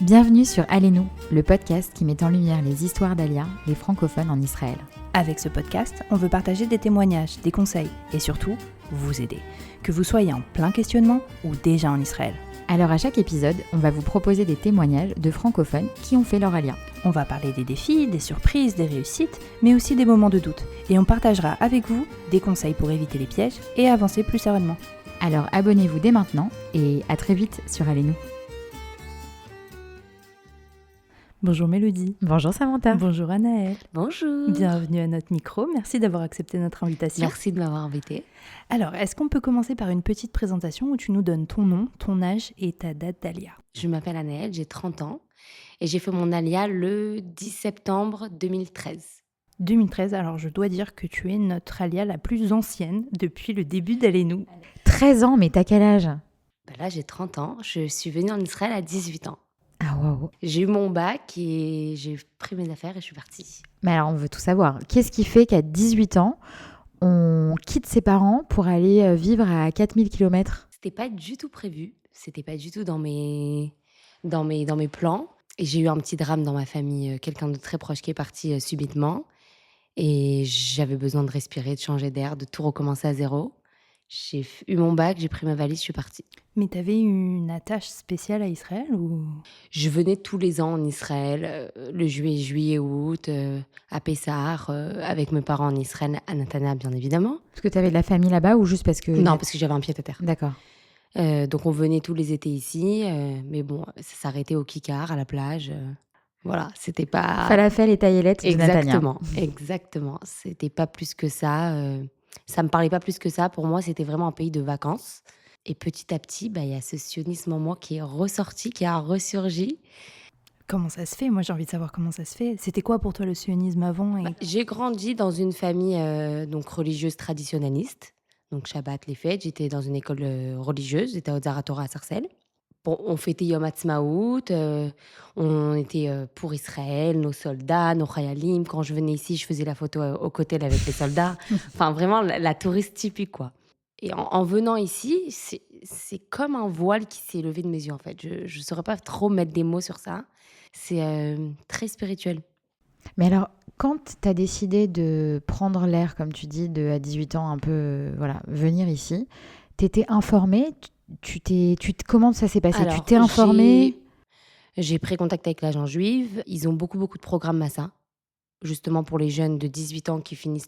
Bienvenue sur Allez-nous, le podcast qui met en lumière les histoires d'Alia, les francophones en Israël. Avec ce podcast, on veut partager des témoignages, des conseils et surtout, vous aider. Que vous soyez en plein questionnement ou déjà en Israël. Alors à chaque épisode, on va vous proposer des témoignages de francophones qui ont fait leur Alia. On va parler des défis, des surprises, des réussites, mais aussi des moments de doute. Et on partagera avec vous des conseils pour éviter les pièges et avancer plus sereinement. Alors abonnez-vous dès maintenant et à très vite sur Allez-nous. Bonjour Mélodie. Bonjour Samantha. Bonjour Anaëlle. Bonjour. Bienvenue à notre micro. Merci d'avoir accepté notre invitation. Merci de m'avoir invitée. Alors, est-ce qu'on peut commencer par une petite présentation où tu nous donnes ton nom, ton âge et ta date d'Alia? Je m'appelle Anaëlle, j'ai 30 ans et j'ai fait mon Alia le 10 septembre 2013. 2013, alors je dois dire que tu es notre Alia la plus ancienne depuis le début d'Allez-nous. 13 ans, mais t'as quel âge? Là, j'ai 30 ans. Je suis venue en Israël à 18 ans. Ah waouh. J'ai eu mon bac et j'ai pris mes affaires et je suis partie. Mais alors on veut tout savoir. Qu'est-ce qui fait qu'à 18 ans, on quitte ses parents pour aller vivre à 4000 km? C'était pas du tout prévu. C'était pas du tout dans mes plans. Et j'ai eu un petit drame dans ma famille. Quelqu'un de très proche qui est parti subitement. Et j'avais besoin de respirer, de changer d'air, de tout recommencer à zéro. J'ai eu mon bac, j'ai pris ma valise, je suis partie. Mais t'avais une attache spéciale à Israël ou... Je venais tous les ans en Israël, le juillet, août, à Pessah, avec mes parents en Israël, à Netanya bien évidemment. Parce que t'avais de la famille là-bas ou juste parce que... Non, parce que j'avais un pied à terre. D'accord. Donc on venait tous les étés ici, mais bon, ça s'arrêtait au Kikar, à la plage. Voilà, c'était pas... Falafel et taillettes de Netanya. Exactement. C'était pas plus que ça. Ça me parlait pas plus que ça. Pour moi, c'était vraiment un pays de vacances. Et petit à petit, il y a ce sionisme en moi qui est ressorti, qui a ressurgi. Comment ça se fait? Moi, j'ai envie de savoir comment ça se fait. C'était quoi pour toi le sionisme avant J'ai grandi dans une famille donc religieuse traditionnaliste. Donc Shabbat, les fêtes. J'étais dans une école religieuse. J'étais au Zaratora à Sarcelles. Bon, on fêtait Yom Ha'atzmaout, on était pour Israël, nos soldats, nos chayalim. Quand je venais ici, je faisais la photo au côté avec les soldats. Enfin, vraiment, la touriste typique, quoi. Et en venant ici, c'est comme un voile qui s'est levé de mes yeux, en fait. Je ne saurais pas trop mettre des mots sur ça. C'est très spirituel. Mais alors, quand tu as décidé de prendre l'air, comme tu dis, à 18 ans, un peu, venir ici, tu étais informée? Comment ça s'est passé? Alors, tu t'es informée? J'ai pris contact avec l'agent juive. Ils ont beaucoup de programmes Massa, justement pour les jeunes de 18 ans qui finissent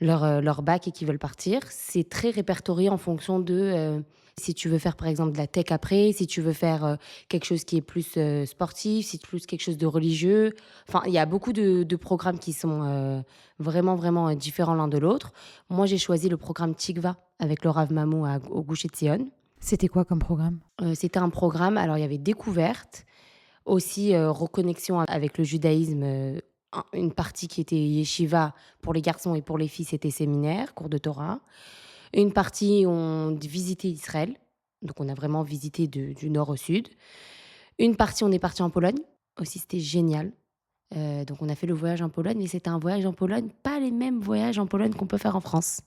leur bac et qui veulent partir. C'est très répertorié en fonction de si tu veux faire par exemple de la tech après, si tu veux faire quelque chose qui est plus sportif, si plus quelque chose de religieux. Enfin, il y a beaucoup de programmes qui sont vraiment différents l'un de l'autre. Moi, j'ai choisi le programme Tikva avec le Rav Mamou au Gush Etzion. C'était quoi comme programme? C'était un programme, alors il y avait découverte, aussi reconnexion avec le judaïsme, une partie qui était yeshiva pour les garçons et pour les filles, c'était séminaire, cours de Torah. Une partie, on visitait Israël, donc on a vraiment visité du nord au sud. Une partie, on est parti en Pologne, aussi c'était génial. Donc on a fait le voyage en Pologne, mais c'était un voyage en Pologne, pas les mêmes voyages en Pologne qu'on peut faire en France.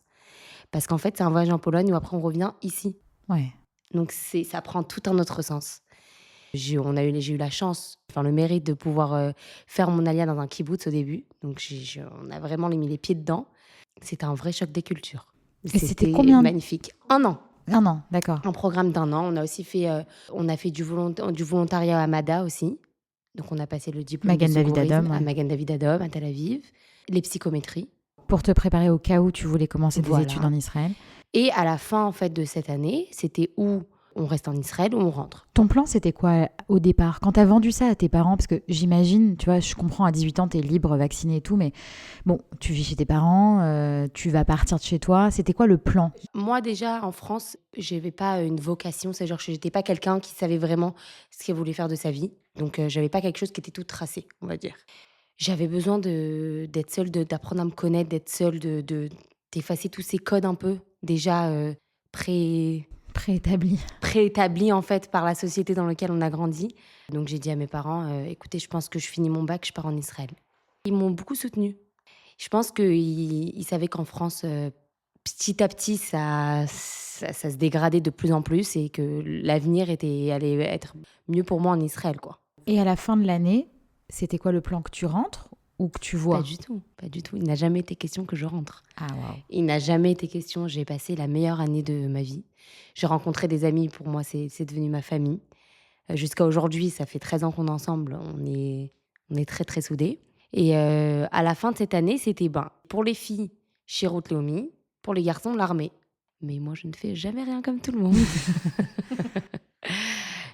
Parce qu'en fait, c'est un voyage en Pologne où après on revient ici. Ouais. Donc ça prend tout un autre sens. J'ai eu la chance, le mérite de pouvoir faire mon alia dans un kibbutz au début. Donc on a vraiment mis les pieds dedans. C'était un vrai choc des cultures. Et c'était combien? Magnifique. 1 an. 1 an, d'accord. Un programme d'1 an. On a aussi fait, du volontariat à Mada aussi. Donc on a passé le diplôme Magen de David secourisme Adom, ouais. à Magen David Adom, à Tel Aviv. Les psychométries. Pour te préparer au cas où tu voulais commencer des études en Israël. Et à la fin en fait de cette année, c'était où on reste en Israël ou on rentre. Ton plan, c'était quoi au départ? Quand tu as vendu ça à tes parents, parce que j'imagine, tu vois, je comprends, à 18 ans, tu es libre, vacciné et tout, mais bon, tu vis chez tes parents, tu vas partir de chez toi. C'était quoi le plan? Moi, déjà, en France, je n'avais pas une vocation. C'est genre, je n'étais pas quelqu'un qui savait vraiment ce qu'il voulait faire de sa vie. Donc, je n'avais pas quelque chose qui était tout tracé, on va dire. J'avais besoin d'être seule, d'apprendre à me connaître, d'être seule, d'effacer tous ces codes un peu, déjà préétablis en fait par la société dans laquelle on a grandi. Donc j'ai dit à mes parents, écoutez, je pense que je finis mon bac, je pars en Israël. Ils m'ont beaucoup soutenue. Je pense qu'ils savaient qu'en France, petit à petit, ça se dégradait de plus en plus et que l'avenir allait être mieux pour moi en Israël, quoi. Et à la fin de l'année, c'était quoi le plan, que tu rentres ou que tu Pas vois? du tout, pas du tout. Il n'a jamais été question que je rentre. Ah waouh. Il n'a jamais été question. J'ai passé la meilleure année de ma vie. J'ai rencontré des amis, pour moi, c'est devenu ma famille. Jusqu'à aujourd'hui, ça fait 13 ans qu'on est ensemble. On est très, très soudés. Et à la fin de cette année, c'était pour les filles, Shirut Leomi, pour les garçons, l'armée. Mais moi, je ne fais jamais rien comme tout le monde.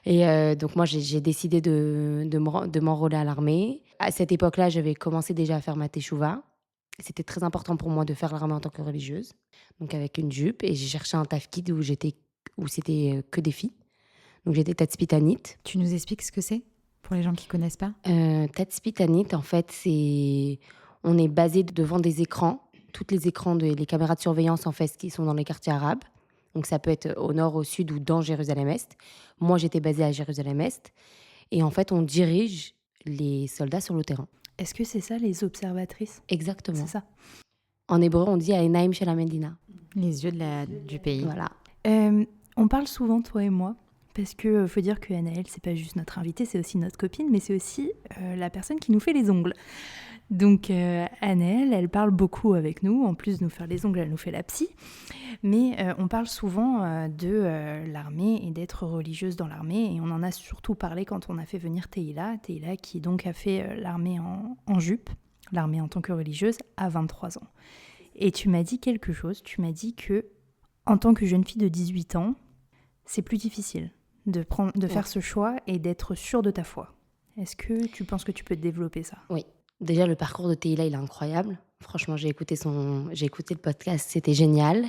Et donc moi, j'ai décidé de m'enrôler à l'armée. À cette époque-là, j'avais commencé déjà à faire ma teshuva. C'était très important pour moi de faire l'armée en tant que religieuse, donc avec une jupe. Et j'ai cherché un tafkid où c'était que des filles. Donc j'étais tatzpitanit. Tu nous expliques ce que c'est pour les gens qui connaissent pas? Tatzpitanit, en fait, on est basé devant des écrans, toutes les écrans les caméras de surveillance en fait qui sont dans les quartiers arabes. Donc ça peut être au nord, au sud ou dans Jérusalem-Est. Moi, j'étais basée à Jérusalem-Est. Et en fait, on dirige les soldats sur le terrain. Est-ce que c'est ça, les observatrices? Exactement. C'est ça. En hébreu, on dit Aenaim shel Medina. Les yeux du pays. Voilà. On parle souvent, toi et moi, parce que faut dire que Anaëlle, c'est pas juste notre invitée, c'est aussi notre copine, mais c'est aussi la personne qui nous fait les ongles. Donc Anaëlle, elle parle beaucoup avec nous. En plus de nous faire les ongles, elle nous fait la psy. Mais on parle souvent de l'armée et d'être religieuse dans l'armée. Et on en a surtout parlé quand on a fait venir Teila. Teila qui donc a fait l'armée en jupe, l'armée en tant que religieuse, à 23 ans. Et tu m'as dit quelque chose. Tu m'as dit que en tant que jeune fille de 18 ans, c'est plus difficile de faire ce choix et d'être sûre de ta foi. Est-ce que tu penses que tu peux développer ça? Oui. Déjà, le parcours de Teila, il est incroyable. Franchement, j'ai écouté le podcast, c'était génial.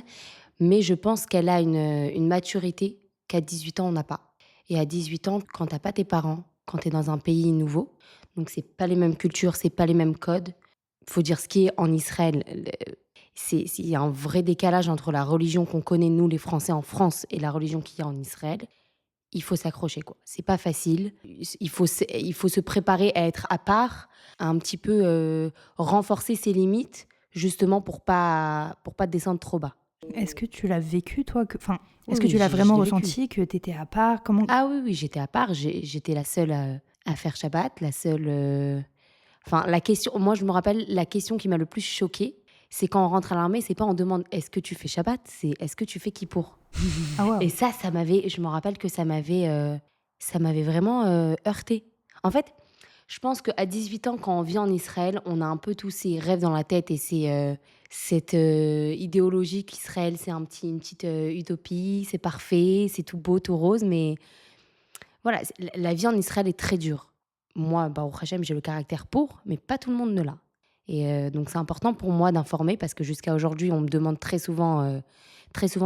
Mais je pense qu'elle a une maturité qu'à 18 ans, on n'a pas. Et à 18 ans, quand t'as pas tes parents, quand t'es dans un pays nouveau, donc c'est pas les mêmes cultures, c'est pas les mêmes codes. Faut dire ce qui est en Israël. Il y a un vrai décalage entre la religion qu'on connaît, nous, les Français, en France, et la religion qu'il y a en Israël. Il faut s'accrocher, quoi. C'est pas facile. Il faut se préparer à être à part, à un petit peu renforcer ses limites, justement pour pas descendre trop bas. Est-ce que tu l'as vécu, toi Est-ce que Oui, tu l'as vraiment je l'ai vécu. ressenti, que tu étais à part? Comment... Ah oui, j'étais à part. J'étais la seule à faire Shabbat, la seule... Enfin, la question... Moi, je me rappelle, la question qui m'a le plus choquée, c'est quand on rentre à l'armée, c'est pas on demande est-ce que tu fais Shabbat, c'est est-ce que tu fais Kippour. Ah ouais. Et ça m'avait... Je me rappelle que ça m'avait vraiment heurtée. En fait, je pense qu'à 18 ans, quand on vit en Israël, on a un peu tous ces rêves dans la tête et cette idéologie qu'Israël, c'est une petite utopie, c'est parfait, c'est tout beau, tout rose. Mais voilà, la vie en Israël est très dure. Moi, Baruch Hashem, j'ai le caractère pour, mais pas tout le monde ne l'a. Et donc, c'est important pour moi d'informer parce que jusqu'à aujourd'hui, on me demande très souvent,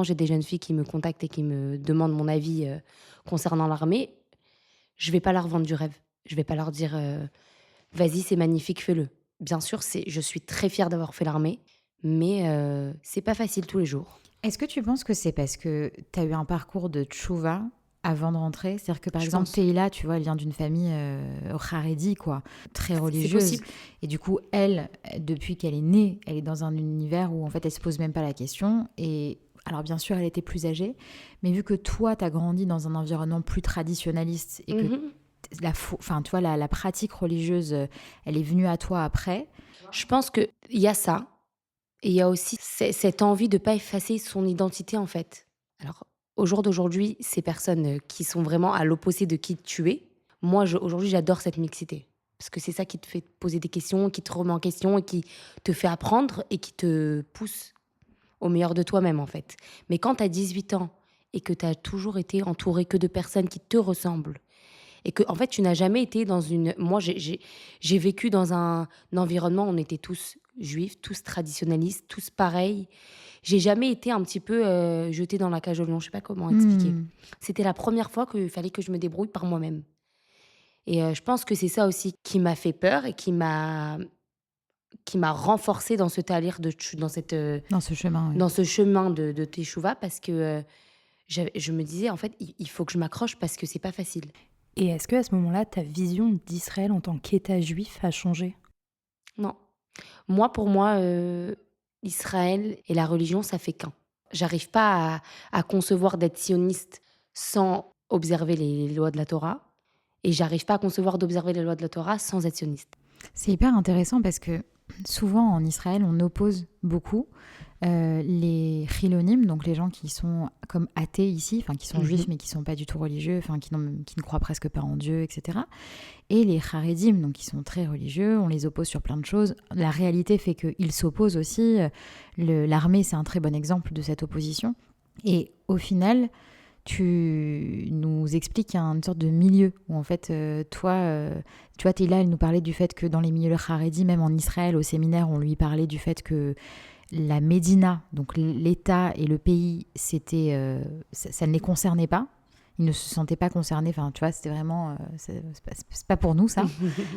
j'ai des jeunes filles qui me contactent et qui me demandent mon avis concernant l'armée. Je vais pas leur vendre du rêve. Je vais pas leur dire vas-y, c'est magnifique, fais-le. Bien sûr, je suis très fière d'avoir fait l'armée, mais c'est pas facile tous les jours. Est-ce que tu penses que c'est parce que tu as eu un parcours de tchouva avant de rentrer? C'est-à-dire que par Je exemple, pense. Teila, tu vois, elle vient d'une famille haredi, quoi, très religieuse. C'est possible. Et du coup, elle, depuis qu'elle est née, elle est dans un univers où en fait, elle se pose même pas la question. Et alors bien sûr, elle était plus âgée, mais vu que toi, tu as grandi dans un environnement plus traditionnaliste et que Mhm. tu vois, la pratique religieuse, elle est venue à toi après. Je pense qu'il y a ça, et il y a aussi cette envie de pas effacer son identité, en fait. Alors, au jour d'aujourd'hui, ces personnes qui sont vraiment à l'opposé de qui tu es, moi, aujourd'hui, j'adore cette mixité. Parce que c'est ça qui te fait poser des questions, qui te remet en question, et qui te fait apprendre, et qui te pousse au meilleur de toi-même, en fait. Mais quand tu as 18 ans, et que tu as toujours été entouré que de personnes qui te ressemblent, et que, en fait, tu n'as jamais été dans une... Moi, j'ai vécu dans un environnement où on était tous juifs, tous traditionnalistes, tous pareils. J'ai jamais été un petit peu jetée dans la cage au lion, je sais pas comment expliquer. C'était la première fois qu'il fallait que je me débrouille par moi-même. Et je pense que c'est ça aussi qui m'a fait peur et qui m'a renforcée dans ce talir, dans Dans ce chemin, ouais. dans ce chemin de Teshuvah, parce que je me disais, en fait, il faut que je m'accroche parce que c'est pas facile. Et est-ce que à ce moment-là, ta vision d'Israël en tant qu'État juif a changé? Non. Pour moi, Israël et la religion, ça fait qu'un. J'arrive pas à concevoir d'être sioniste sans observer les lois de la Torah. Et j'arrive pas à concevoir d'observer les lois de la Torah sans être sioniste. C'est hyper intéressant parce que souvent en Israël, on oppose beaucoup les chilonim, donc les gens qui sont comme athées ici, enfin qui sont juifs mais qui sont pas du tout religieux, enfin qui ne croient presque pas en Dieu, etc. Et les charedim, donc qui sont très religieux, on les oppose sur plein de choses. La réalité fait qu'ils s'opposent aussi. L'armée, c'est un très bon exemple de cette opposition. Et au final, tu nous expliques qu'il y a une sorte de milieu où en fait, toi, tu vois, Théla, elle nous parlait du fait que dans les milieux Haredi, même en Israël, au séminaire, on lui parlait du fait que la Médina, donc l'État et le pays, ça ne les concernait pas. Ils ne se sentaient pas concernés. Enfin, tu vois, c'était vraiment... c'est pas pour nous, ça.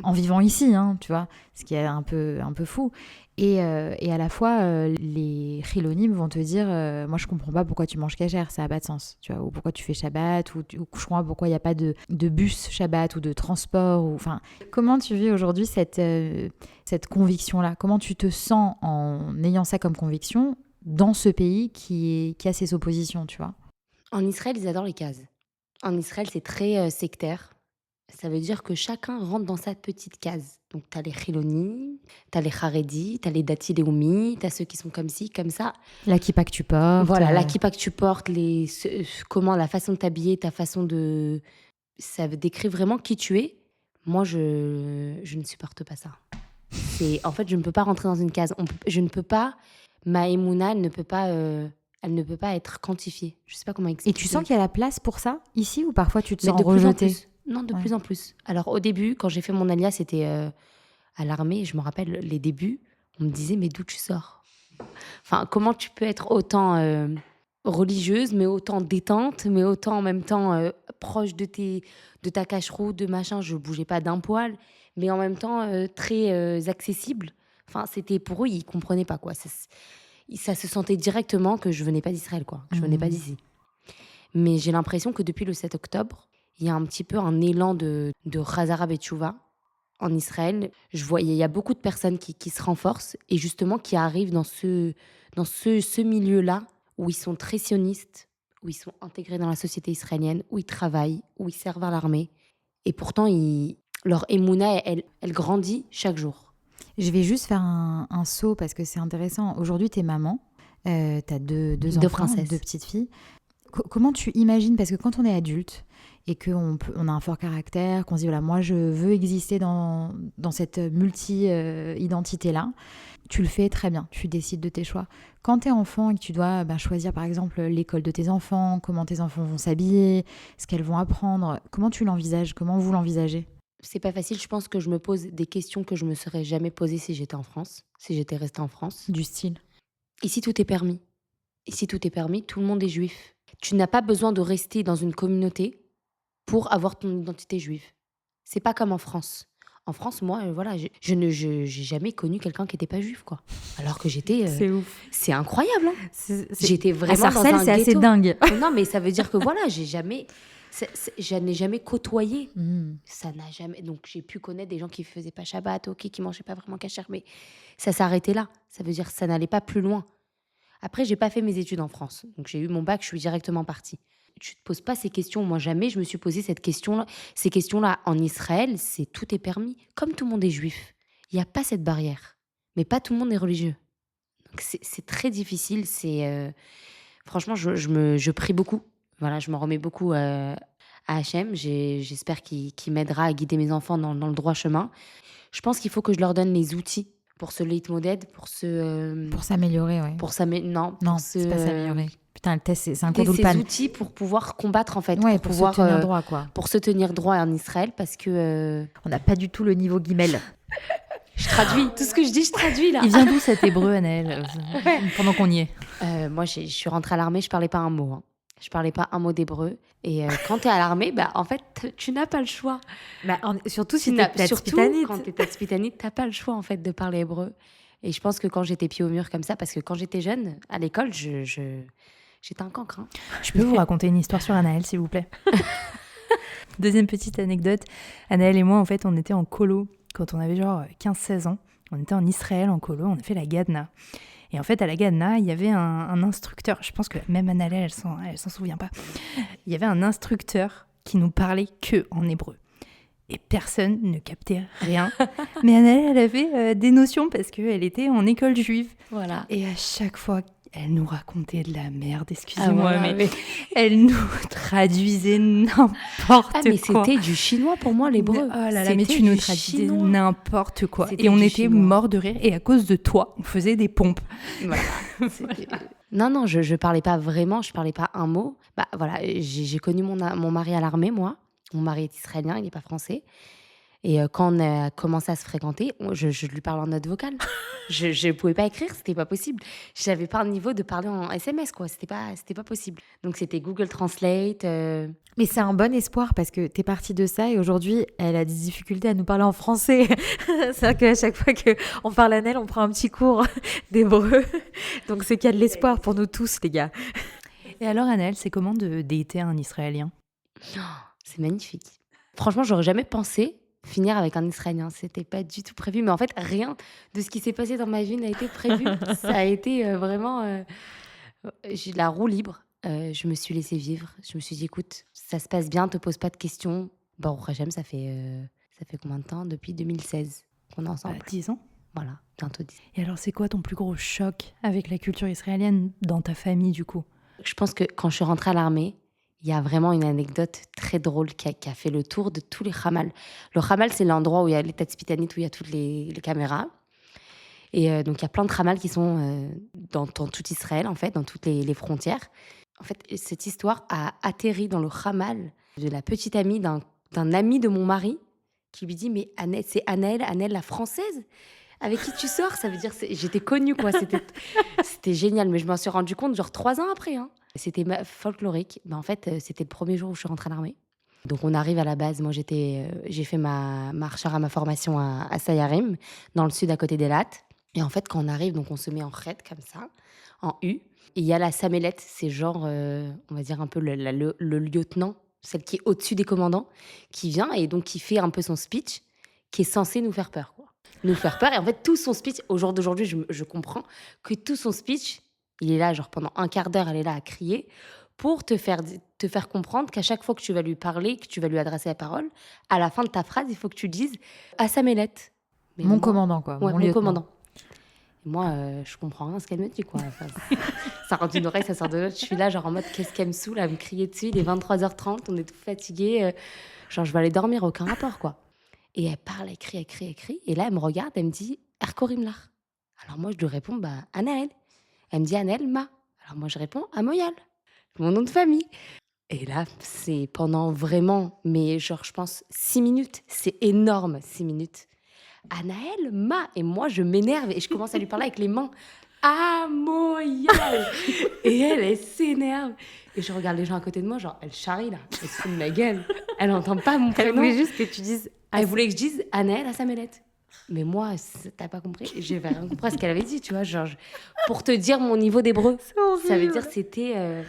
En vivant ici, hein, tu vois, ce qui est un peu fou. Et à la fois, les chilonimes vont te dire moi, je comprends pas pourquoi tu manges cachère, ça n'a pas de sens. Tu vois, ou pourquoi tu fais Shabbat, ou je comprends pas pourquoi il n'y a pas de bus Shabbat ou de transport. Enfin, comment tu vis aujourd'hui cette conviction-là? Comment tu te sens en ayant ça comme conviction dans ce pays qui a ses oppositions, tu vois? En Israël, ils adorent les cases. En Israël, c'est très sectaire. Ça veut dire que chacun rentre dans sa petite case. Donc, tu as les Chiloni, tu as les Haredi, tu as les Dati Leumi, tu as ceux qui sont comme ci, comme ça. La kippa que tu portes. Voilà, la kippa que tu portes, la façon de t'habiller, ta façon de... Ça décrit vraiment qui tu es. Moi, je ne supporte pas ça. En fait, je ne peux pas rentrer dans une case. Je ne peux pas... Ma Emouna, elle ne peut pas être quantifiée. Je sais pas comment expliquer. Et tu sens qu'il y a la place pour ça ici ou parfois tu te Mais sens de plus en rejeté? plus. Non, de plus en plus. Alors au début, quand j'ai fait mon alia, c'était à l'armée. Je me rappelle les débuts. On me disait, mais d'où tu sors? Enfin, comment tu peux être autant religieuse, mais autant détente, mais autant en même temps proche de ta cache-roue, de machin. Je bougeais pas d'un poil, mais en même temps très accessible. Enfin, c'était pour eux, ils comprenaient pas quoi. Ça se sentait directement que je venais pas d'Israël, quoi. Que je venais pas d'ici. Mais j'ai l'impression que depuis le 7 octobre, il y a un petit peu un élan de Chazara Betchouva en Israël. Il y a beaucoup de personnes qui se renforcent et justement qui arrivent dans ce milieu-là où ils sont très sionistes, où ils sont intégrés dans la société israélienne, où ils travaillent, où ils servent à l'armée. Et pourtant, leur émouna, elle grandit chaque jour. Je vais juste faire un saut parce que c'est intéressant. Aujourd'hui, t'es maman, t'as deux enfants, princesses. 2 petites filles. Comment tu imagines, parce que quand on est adulte et qu'on a un fort caractère, qu'on se dit, voilà, moi je veux exister dans cette multi-identité-là, tu le fais très bien, tu décides de tes choix. Quand tu es enfant et que tu dois choisir par exemple l'école de tes enfants, comment tes enfants vont s'habiller, ce qu'elles vont apprendre, comment tu l'envisages, comment vous l'envisagez? C'est pas facile, je pense que je me pose des questions que je me serais jamais posées si j'étais en France, si j'étais restée en France. Du style? Ici, tout est permis. Ici, tout est permis, tout le monde est juif. Tu n'as pas besoin de rester dans une communauté pour avoir ton identité juive. C'est pas comme en France. En France, moi, voilà, j'ai jamais connu quelqu'un qui n'était pas juif, quoi. Alors que j'étais... C'est ouf. C'est incroyable, hein. J'étais À vraiment dans Sarcelles, un c'est assez ghetto. dingue. Non, mais ça veut dire que voilà, je n'ai jamais côtoyé. Ça n'a jamais... Donc, j'ai pu connaître des gens qui faisaient pas Shabbat, ok, qui mangeaient pas vraiment kasher, mais ça s'arrêtait là. Ça veut dire que ça n'allait pas plus loin. Après, j'ai pas fait mes études en France. Donc, j'ai eu mon bac, je suis directement partie. Tu te poses pas ces questions. Moi, jamais je me suis posé ces questions-là. En Israël, tout est permis. Comme tout le monde est juif, il n'y a pas cette barrière. Mais pas tout le monde est religieux. Donc, c'est très difficile. Franchement, je prie beaucoup. Voilà, je m'en remets beaucoup à Hachem. J'espère qu'il m'aidera à guider mes enfants dans le droit chemin. Je pense qu'il faut que je leur donne les outils pour ce leitmotiv, pour s'améliorer, ouais. Non, c'est pas s'améliorer. Putain, le test, c'est un cours ces d'Ulpan. outils pour pouvoir combattre, en fait. Ouais, pour pouvoir pouvoir se tenir droit, quoi. Pour se tenir droit en Israël, parce que... On n'a pas du tout le niveau guimel. Je traduis. Tout ce que je dis, je traduis, là. Il vient d'où cet hébreu, Anaëlle, pendant qu'on y est? Moi, je suis rentrée à l'armée, je parlais pas un mot. Hein. Je parlais pas un mot d'hébreu. Et quand t'es à l'armée, en fait, tu n'as pas le choix. Surtout si t'es tatspitanite. Quand t'es tatspitanite, t'as pas le choix, en fait, de parler hébreu. Et je pense que quand j'étais pied au mur comme ça, parce que quand j'étais jeune, à l'école, j'étais un cancre. Hein. Je peux vous raconter une histoire sur Anaëlle, s'il vous plaît? Deuxième petite anecdote. Anaëlle et moi, en fait, on était en colo quand on avait genre 15-16 ans. On était en Israël en colo, on a fait la Gadna. Et en fait, à la Ghana, il y avait un instructeur, je pense que même Annalée, elle s'en souvient pas. Il y avait un instructeur qui nous parlait que en hébreu. Et personne ne captait rien. Mais Annalée, elle avait des notions parce qu'elle était en école juive. Voilà. Et à chaque fois, elle nous racontait de la merde, excusez-moi, voilà, mais elle nous traduisait n'importe mais quoi. c'était du chinois pour moi, l'hébreu. Oh là là, mais tu nous traduisais n'importe quoi. C'était Et on du était chinois. morts de rire. Et à cause de toi, on faisait des pompes. Voilà. Non, je parlais pas vraiment, je parlais pas un mot. Bah voilà, j'ai connu mon mari à l'armée, moi. Mon mari est israélien, il n'est pas français. Et quand on a commencé à se fréquenter, je lui parle en note vocale. Je ne pouvais pas écrire, c'était pas possible. Je n'avais pas le niveau de parler en SMS, quoi. C'était pas possible. Donc c'était Google Translate. Mais c'est un bon espoir parce que t'es partie de ça et aujourd'hui, elle a des difficultés à nous parler en français. C'est-à-dire qu'à chaque fois qu'on parle à Nel, on prend un petit cours d'hébreu. Donc c'est qu'il y a de l'espoir pour nous tous, les gars. Et alors, Annelle, c'est comment de dater un Israélien? C'est magnifique. Franchement, j'aurais jamais pensé finir avec un Israélien. C'était pas du tout prévu. Mais en fait, rien de ce qui s'est passé dans ma vie n'a été prévu. Ça a été vraiment... j'ai la roue libre. Je me suis laissée vivre. Je me suis dit, écoute, ça se passe bien, te pose pas de questions. Bon, Rachem, ça fait combien de temps? Depuis 2016 qu'on est ensemble. 10 ans. Voilà, bientôt 10. Et alors, c'est quoi ton plus gros choc avec la culture israélienne dans ta famille, du coup? Je pense que quand je suis rentrée à l'armée, il y a vraiment une anecdote très drôle qui a fait le tour de tous les Hamal. Le Hamal, c'est l'endroit où il y a les Tatzpitanit, où il y a toutes les caméras. Et donc, il y a plein de Hamal qui sont dans tout Israël, en fait, dans toutes les frontières. En fait, cette histoire a atterri dans le Hamal de la petite amie d'un ami de mon mari qui lui dit « Mais c'est Anaëlle la française avec qui tu sors ?» Ça veut dire, j'étais connue, quoi. C'était génial, mais je m'en suis rendu compte genre 3 ans après. C'était folklorique. En fait, c'était le premier jour où je suis rentrée à l'armée. Donc, on arrive à la base. Moi, j'ai fait ma formation à Sayarim, dans le sud, à côté d'Elat. Et en fait, quand on arrive, donc on se met en raid comme ça, en U. Et il y a la samélette, c'est genre, on va dire un peu le lieutenant, celle qui est au-dessus des commandants, qui vient et donc qui fait un peu son speech, qui est censé nous faire peur, quoi. Nous faire peur. Et en fait, tout son speech, au jour d'aujourd'hui, je comprends que tout son speech, il est là, genre pendant un quart d'heure, elle est là à crier pour te faire comprendre qu'à chaque fois que tu vas lui parler, que tu vas lui adresser la parole, à la fin de ta phrase, il faut que tu dises à Samélette. Mon commandant, quoi. Ouais, mon mon lieutenant. commandant. Et moi, je comprends rien à ce qu'elle me dit, quoi. Enfin, ça rentre d'une oreille, ça sort de l'autre. Je suis là, genre en mode, qu'est-ce qu'elle me saoule à me crier dessus. Il est 23h30, on est tout fatigués. Genre, je vais aller dormir, aucun rapport, quoi. Et elle parle, elle crie. Et là, elle me regarde, elle me dit, Erkorimlar. Alors moi, je lui réponds, bah, Anaël. Elle me dit, Anaël, Ma. Alors moi, je réponds, Amoyal. Mon nom de famille. Et là, c'est pendant vraiment, mais genre, je pense, 6 minutes. C'est énorme, 6 minutes. Anaël, Ma. Et moi, je m'énerve et je commence à lui parler avec les mains. Amoyal. Et elle s'énerve. Et je regarde les gens à côté de moi, genre, elle charrie là. Elle se fout de ma gueule. Elle n'entend pas mon prénom. Elle voulait juste que tu dises... Elle voulait que je dise Anaël à Samélette. Mais moi, t'as pas compris. J'ai rien compris à ce qu'elle avait dit, tu vois. Genre, pour te dire mon niveau d'hébreu. Ça veut dire c'était...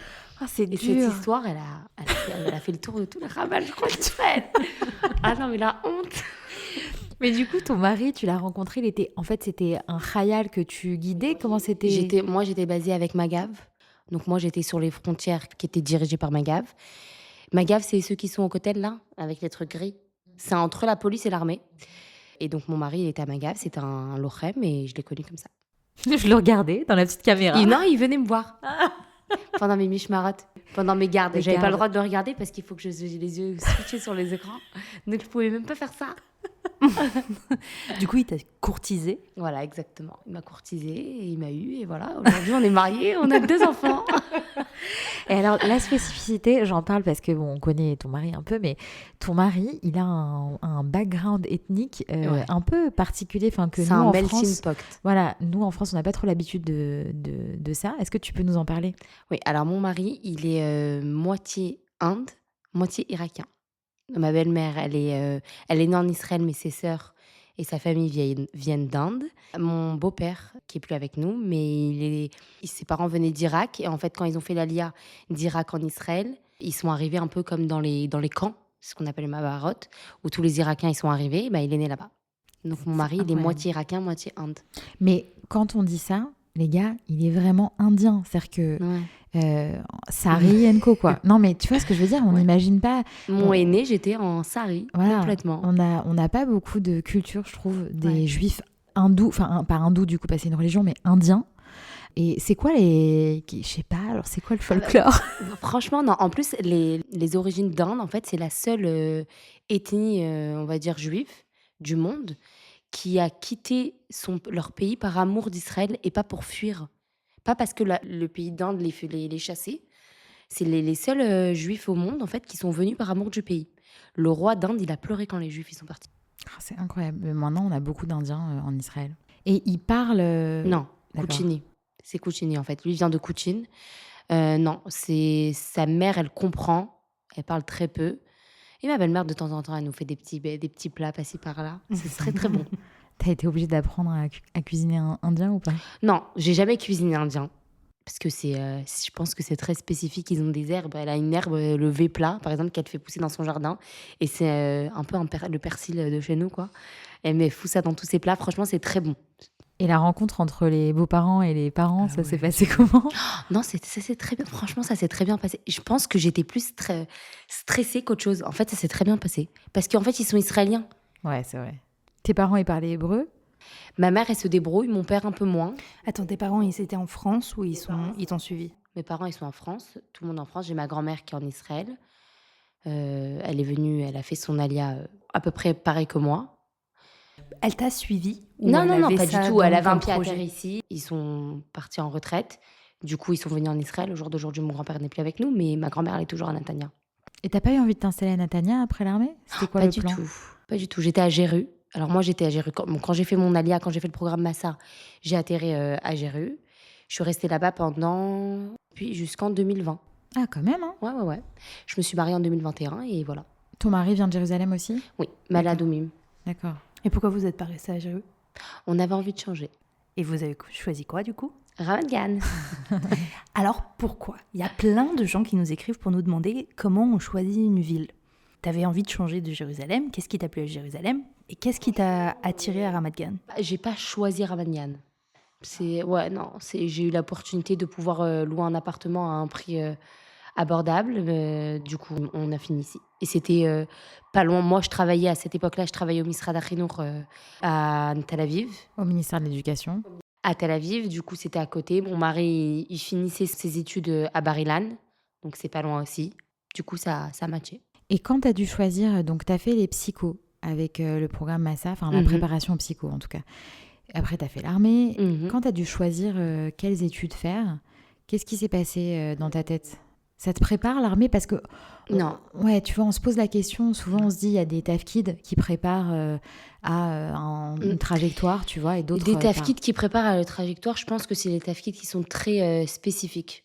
c'est et dur. cette histoire, elle a fait le tour de tout le ramal, je crois, que tu fais. Ah non, mais la honte. Mais du coup, ton mari, tu l'as rencontré, c'était un khayal que tu guidais. Comment c'était? Moi, j'étais basée avec Magav. Donc moi, j'étais sur les frontières qui étaient dirigées par Magav. Magav, c'est ceux qui sont au côté, là, avec les trucs gris. C'est entre la police et l'armée. Et donc, mon mari, il était à Magav, c'était un lochem, et je l'ai connu comme ça. Je le regardais dans la petite caméra. Et non, il venait me voir. Pendant mes mishmarotes, pendant mes gardes. Les J'avais pas gardes. le droit de le regarder parce qu'il faut que j'ai les yeux switchés sur les écrans. Donc, je pouvais même pas faire ça. Du coup, il t'a courtisé. Voilà, exactement. Il m'a courtisé et il m'a eu. Et voilà, aujourd'hui, on est mariés, on a 2 enfants. Et alors, la spécificité, j'en parle parce que, bon, on connaît ton mari un peu, mais ton mari, il a un background ethnique Ouais. un peu particulier, enfin que C'est nous un en melting France, pot. voilà, nous en France, on n'a pas trop l'habitude de ça. Est-ce que tu peux nous en parler? Oui, alors mon mari, il est moitié Inde, moitié irakien. Ma belle-mère, elle est née en Israël, mais ses sœurs et sa famille viennent d'Inde. Mon beau-père, qui est plus avec nous, mais ses parents venaient d'Irak. Et en fait, quand ils ont fait l'Aliyah d'Irak en Israël, ils sont arrivés un peu comme dans les camps, ce qu'on appelle les Mabarot, où tous les Irakiens ils sont arrivés. Il est né là-bas. Donc mon mari, il est incroyable. moitié irakien, moitié Inde. Mais quand on dit ça, les gars, il est vraiment indien. C'est-à-dire que Ouais. Sari Co, quoi. Non, mais tu vois ce que je veux dire? On Ouais. n'imagine pas. Mon aîné, j'étais en sari, Voilà, complètement. on n'a pas beaucoup de culture, je trouve, des Ouais. juifs hindous, enfin, pas hindous du coup, parce que c'est une religion, mais indiens. Et c'est quoi je sais pas, alors c'est quoi le folklore? Franchement, non. En plus, les origines d'Inde, en fait, c'est la seule ethnie, on va dire, juive du monde qui a quitté leur pays par amour d'Israël et pas pour fuir. Pas parce que le pays d'Inde les chassait. C'est les seuls juifs au monde, en fait, qui sont venus par amour du pays. Le roi d'Inde, il a pleuré quand les juifs ils sont partis. Ah, c'est incroyable. Mais maintenant, on a beaucoup d'Indiens en Israël. Et ils parlent. Non, D'accord. Kouchini. C'est Kouchini, en fait. Lui, il vient de Kouchine. Non, c'est sa mère, elle comprend. Elle parle très peu. Et ma belle-mère, de temps en temps, elle nous fait des petits plats par-ci par-là. C'est très, très bon. T'as été obligée d'apprendre à cuisiner indien ou pas? Non, j'ai jamais cuisiné indien. Parce que je pense que c'est très spécifique. Ils ont des herbes. Elle a une herbe, le V plat, par exemple, qu'elle fait pousser dans son jardin. Et c'est un peu le persil de chez nous, quoi. Elle met fout ça dans tous ses plats. Franchement, c'est très bon. Et la rencontre entre les beaux-parents et les parents, Ah ça s'est ouais. passé comment? Non, ça s'est très bien. Franchement, ça s'est très bien passé. Je pense que j'étais plus stressée qu'autre chose. En fait, ça s'est très bien passé. Parce qu'en fait, ils sont israéliens. Ouais, c'est vrai. Tes parents, ils parlaient hébreu? Ma mère, elle se débrouille. Mon père, un peu moins. Attends, tes parents, ils étaient en France ou ils t'ont suivi? Mes parents, ils sont en France. Tout le monde en France. J'ai ma grand-mère qui est en Israël. Elle est venue, elle a fait son alia à peu près pareil que moi. Elle t'a suivi ou Non, elle non, non, avait pas du ça tout. Elle dans avait un comme pied à projet? terre ici. Ils sont partis en retraite. Du coup, ils sont venus en Israël. Au jour d'aujourd'hui, mon grand-père n'est plus avec nous, mais ma grand-mère, elle est toujours à Natania. Et t'as pas eu envie de t'installer à Natania après l'armée? C'était quoi Pas le du plan? tout. Pas du tout. J'étais à Jéru. Alors moi, j'étais à Jéru. Quand j'ai fait mon alia, quand j'ai fait le programme Massa, j'ai atterri à Jéru. Je suis restée là-bas puis jusqu'en 2020. Ah, quand même, hein? Ouais, ouais, ouais. Je me suis mariée en 2021 et voilà. Ton mari vient de Jérusalem aussi? Oui, Maladoumim. D'accord. Et pourquoi vous n'êtes pas resté à Jéru? On avait envie de changer. Et vous avez choisi quoi du coup? Ramat Gan. Alors pourquoi? Il y a plein de gens qui nous écrivent pour nous demander comment on choisit une ville. T'avais envie de changer de Jérusalem, qu'est-ce qui t'a plu à Jérusalem? Et qu'est-ce qui t'a attiré à Ramat Gan? J'ai pas choisi Ramat Gan. J'ai eu l'opportunité de pouvoir louer un appartement à un prix abordable. Du coup, on a fini ici. Et c'était pas loin. Moi, à cette époque-là, je travaillais au Misrad HaChinour à Tel Aviv. Au ministère de l'Éducation. À Tel Aviv, du coup, c'était à côté. Mon mari, il finissait ses études à Bar-Ilan, donc c'est pas loin aussi. Du coup, ça matchait. Et quand t'as dû choisir, donc t'as fait les psychos avec le programme Massa, enfin la Mhm. préparation psycho en tout cas. Après, t'as fait l'armée. Mhm. Quand t'as dû choisir quelles études faire, qu'est-ce qui s'est passé dans ta tête? Ça te prépare l'armée? Parce que, Non. ouais, tu vois, on se pose la question. Souvent, on se dit, il y a des tafkids qui préparent une trajectoire, tu vois, et d'autres. Des tafkids qui préparent à la trajectoire, je pense que c'est les tafkids qui sont très spécifiques.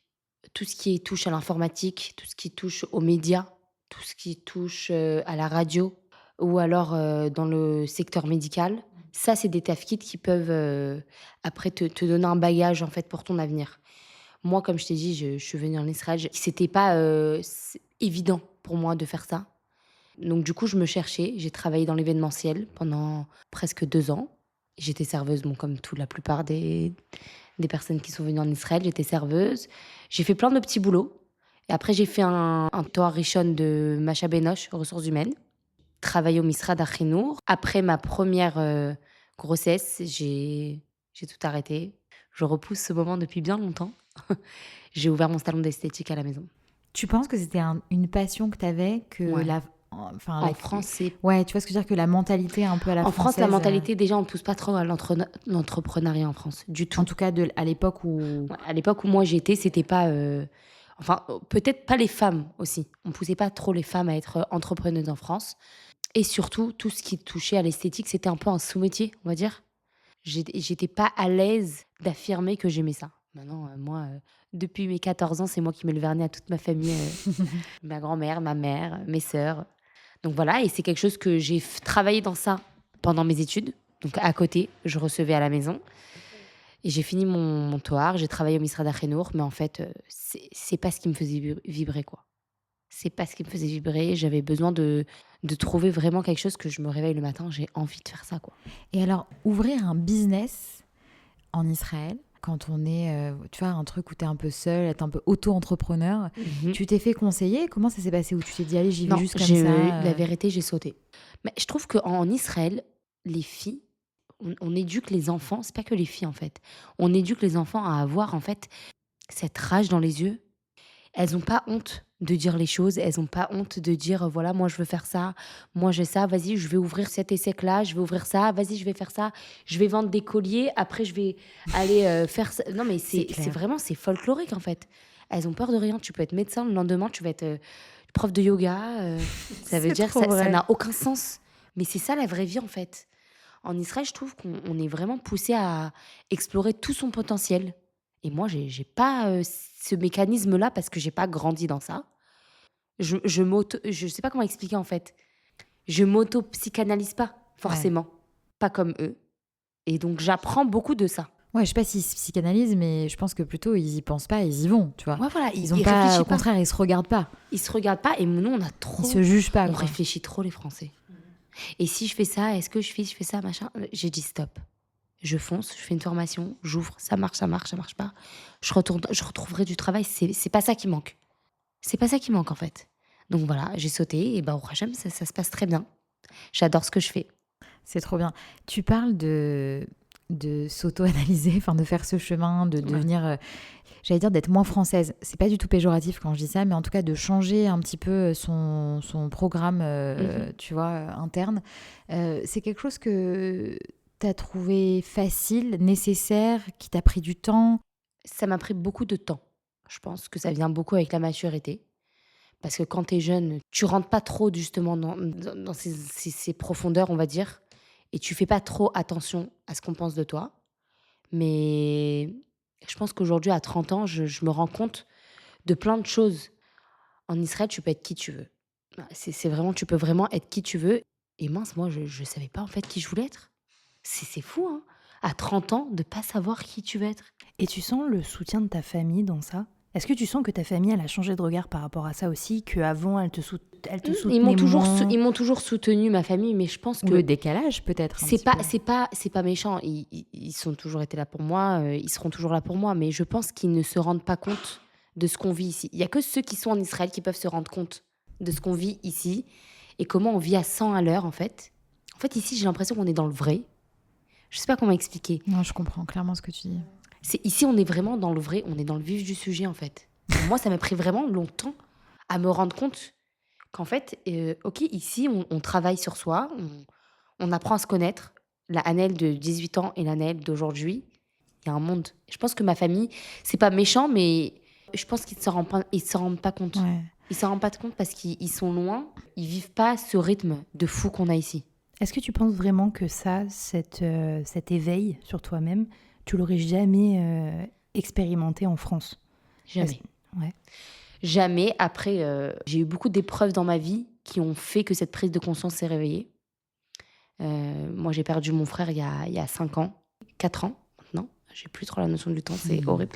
Tout ce qui touche à l'informatique, tout ce qui touche aux médias, tout ce qui touche à la radio ou alors dans le secteur médical. Ça, c'est des tafkids qui peuvent après te donner un bagage en fait pour ton avenir. Moi, comme je t'ai dit, je suis venue en Israël. C'était pas évident pour moi de faire ça. Donc du coup, je me cherchais. J'ai travaillé dans l'événementiel pendant presque 2 ans. J'étais serveuse, bon, comme la plupart des personnes qui sont venues en Israël. J'étais serveuse. J'ai fait plein de petits boulots. Et après, j'ai fait un Toar Rishon de Macha Benosh, ressources humaines. Travaillé au Misrad HaChinour. Après ma première grossesse, j'ai tout arrêté. Je repousse ce moment depuis bien longtemps. J'ai ouvert mon salon d'esthétique à la maison. Tu penses que c'était une passion que t'avais que Ouais. en France, c'est... Ouais, tu vois ce que je veux dire, que la mentalité un peu à la En France, française, la mentalité, déjà, on ne pousse pas trop à l'entrepreneuriat en France, du tout. en tout cas à l'époque où... Ouais, à l'époque où moi j'étais, c'était pas... peut-être pas les femmes aussi. On ne poussait pas trop les femmes à être entrepreneuses en France. Et surtout, tout ce qui touchait à l'esthétique, c'était un peu un sous-métier, on va dire. J'étais pas à l'aise d'affirmer que j'aimais ça. Maintenant, moi, depuis mes 14 ans, c'est moi qui mets le vernis à toute ma famille. Ma grand-mère, ma mère, mes sœurs. Donc voilà, et c'est quelque chose que j'ai travaillé dans ça pendant mes études. Donc à côté, je recevais à la maison. Et j'ai fini mon toar, j'ai travaillé au Misrad HaChinour, mais en fait, c'est pas ce qui me faisait vibrer, quoi. C'est pas ce qui me faisait vibrer. J'avais besoin de trouver vraiment quelque chose que je me réveille le matin, j'ai envie de faire ça, quoi. Et alors, ouvrir un business en Israël, quand on est, tu vois, un truc où tu es un peu seul, être un peu auto-entrepreneur. Tu t'es fait conseiller? Comment ça s'est passé? Où tu t'es dit, allez, j'y vais Non, juste comme ça la vérité, j'ai sauté. Mais je trouve qu'en Israël, les filles, on éduque les enfants, c'est pas que les filles en fait, on éduque les enfants à avoir en fait cette rage dans les yeux. Elles n'ont pas honte de dire les choses, elles n'ont pas honte de dire voilà, moi je veux faire ça, moi j'ai ça, vas-y, je vais ouvrir cet essai-là, je vais ouvrir ça, vas-y, je vais faire ça, je vais vendre des colliers, après je vais aller faire ça. Non, mais C'est c'est clair. vraiment, c'est folklorique en fait. Elles ont peur de rien. Tu peux être médecin, le lendemain, tu vas être prof de yoga. Ça veut C'est dire trop ça vrai. n'a aucun sens. Mais c'est ça la vraie vie en fait. En Israël, je trouve qu'on est vraiment poussé à explorer tout son potentiel. Et moi, j'ai pas ce mécanisme-là parce que j'ai pas grandi dans ça. Je sais pas comment expliquer en fait. Je m'auto-psychanalyse pas, forcément. Pas comme eux. Et donc, j'apprends beaucoup de ça. Ouais, je sais pas s'ils se psychanalysent, mais je pense que plutôt ils y pensent pas, ils y vont, tu vois. Ouais, voilà, Ils ont ils pas, réfléchissent au pas. contraire, ils se regardent pas. Ils se regardent pas et nous, on a trop. Ils se jugent pas, On quoi. réfléchit trop, les Français. Et si je fais ça, est-ce que je fais ça, machin? J'ai dit stop. Je fonce, je fais une formation, j'ouvre, ça marche pas. Je retourne, je retrouverai du travail. C'est pas ça qui manque. C'est pas ça qui manque, en fait. Donc voilà, j'ai sauté et bah, au Hachem, ça se passe très bien. J'adore ce que je fais. C'est trop bien. Tu parles de s'auto-analyser, enfin de faire ce chemin, de devenir, j'allais dire d'être moins française. C'est pas du tout péjoratif quand je dis ça, mais en tout cas de changer un petit peu son programme, tu vois, interne. C'est quelque chose que tu as trouvé facile, nécessaire, qui t'a pris du temps? Ça m'a pris beaucoup de temps. Je pense que ça vient beaucoup avec la maturité. Parce que quand t'es jeune, tu rentres pas trop justement dans ces profondeurs, on va dire. Et tu fais pas trop attention à ce qu'on pense de toi. Mais je pense qu'aujourd'hui, à 30 ans, je me rends compte de plein de choses. En Israël, tu peux être qui tu veux. C'est vraiment, tu peux vraiment être qui tu veux. Et mince, moi, je savais pas en fait qui je voulais être. C'est fou, hein. À 30 ans, de pas savoir qui tu veux être. Et tu sens le soutien de ta famille dans ça? Est-ce que tu sens que ta famille, elle a changé de regard par rapport à ça aussi, qu'avant, elle te soutenait Ils m'ont moins? ils m'ont toujours soutenu, ma famille, mais je pense Ou que le décalage, peut-être un c'est petit pas, peu. c'est pas méchant. Ils sont toujours été là pour moi, ils seront toujours là pour moi, mais je pense qu'ils ne se rendent pas compte de ce qu'on vit ici. Il y a que ceux qui sont en Israël qui peuvent se rendre compte de ce qu'on vit ici et comment on vit à 100 à l'heure, en fait. En fait, ici, j'ai l'impression qu'on est dans le vrai. Je sais pas comment expliquer. Non, je comprends clairement ce que tu dis. Ici, on est vraiment dans le vrai, on est dans le vif du sujet, en fait. Moi, ça m'a pris vraiment longtemps à me rendre compte qu'en fait, ok, ici, on travaille sur soi, on apprend à se connaître. La Annelle de 18 ans et l'Annelle d'aujourd'hui, il y a un monde. Je pense que ma famille, c'est pas méchant, mais je pense qu'ils ne s'en rendent pas compte. Ouais. Ils s'en rendent pas compte parce qu'ils sont loin, ils vivent pas ce rythme de fou qu'on a ici. Est-ce que tu penses vraiment que ça, cet éveil sur toi-même, tu l'aurais jamais expérimenté en France? Jamais. Ouais. Jamais. Après, j'ai eu beaucoup d'épreuves dans ma vie qui ont fait que cette prise de conscience s'est réveillée. Moi, j'ai perdu mon frère il y a 5 ans, 4 ans maintenant. J'ai plus trop la notion du temps, c'est horrible.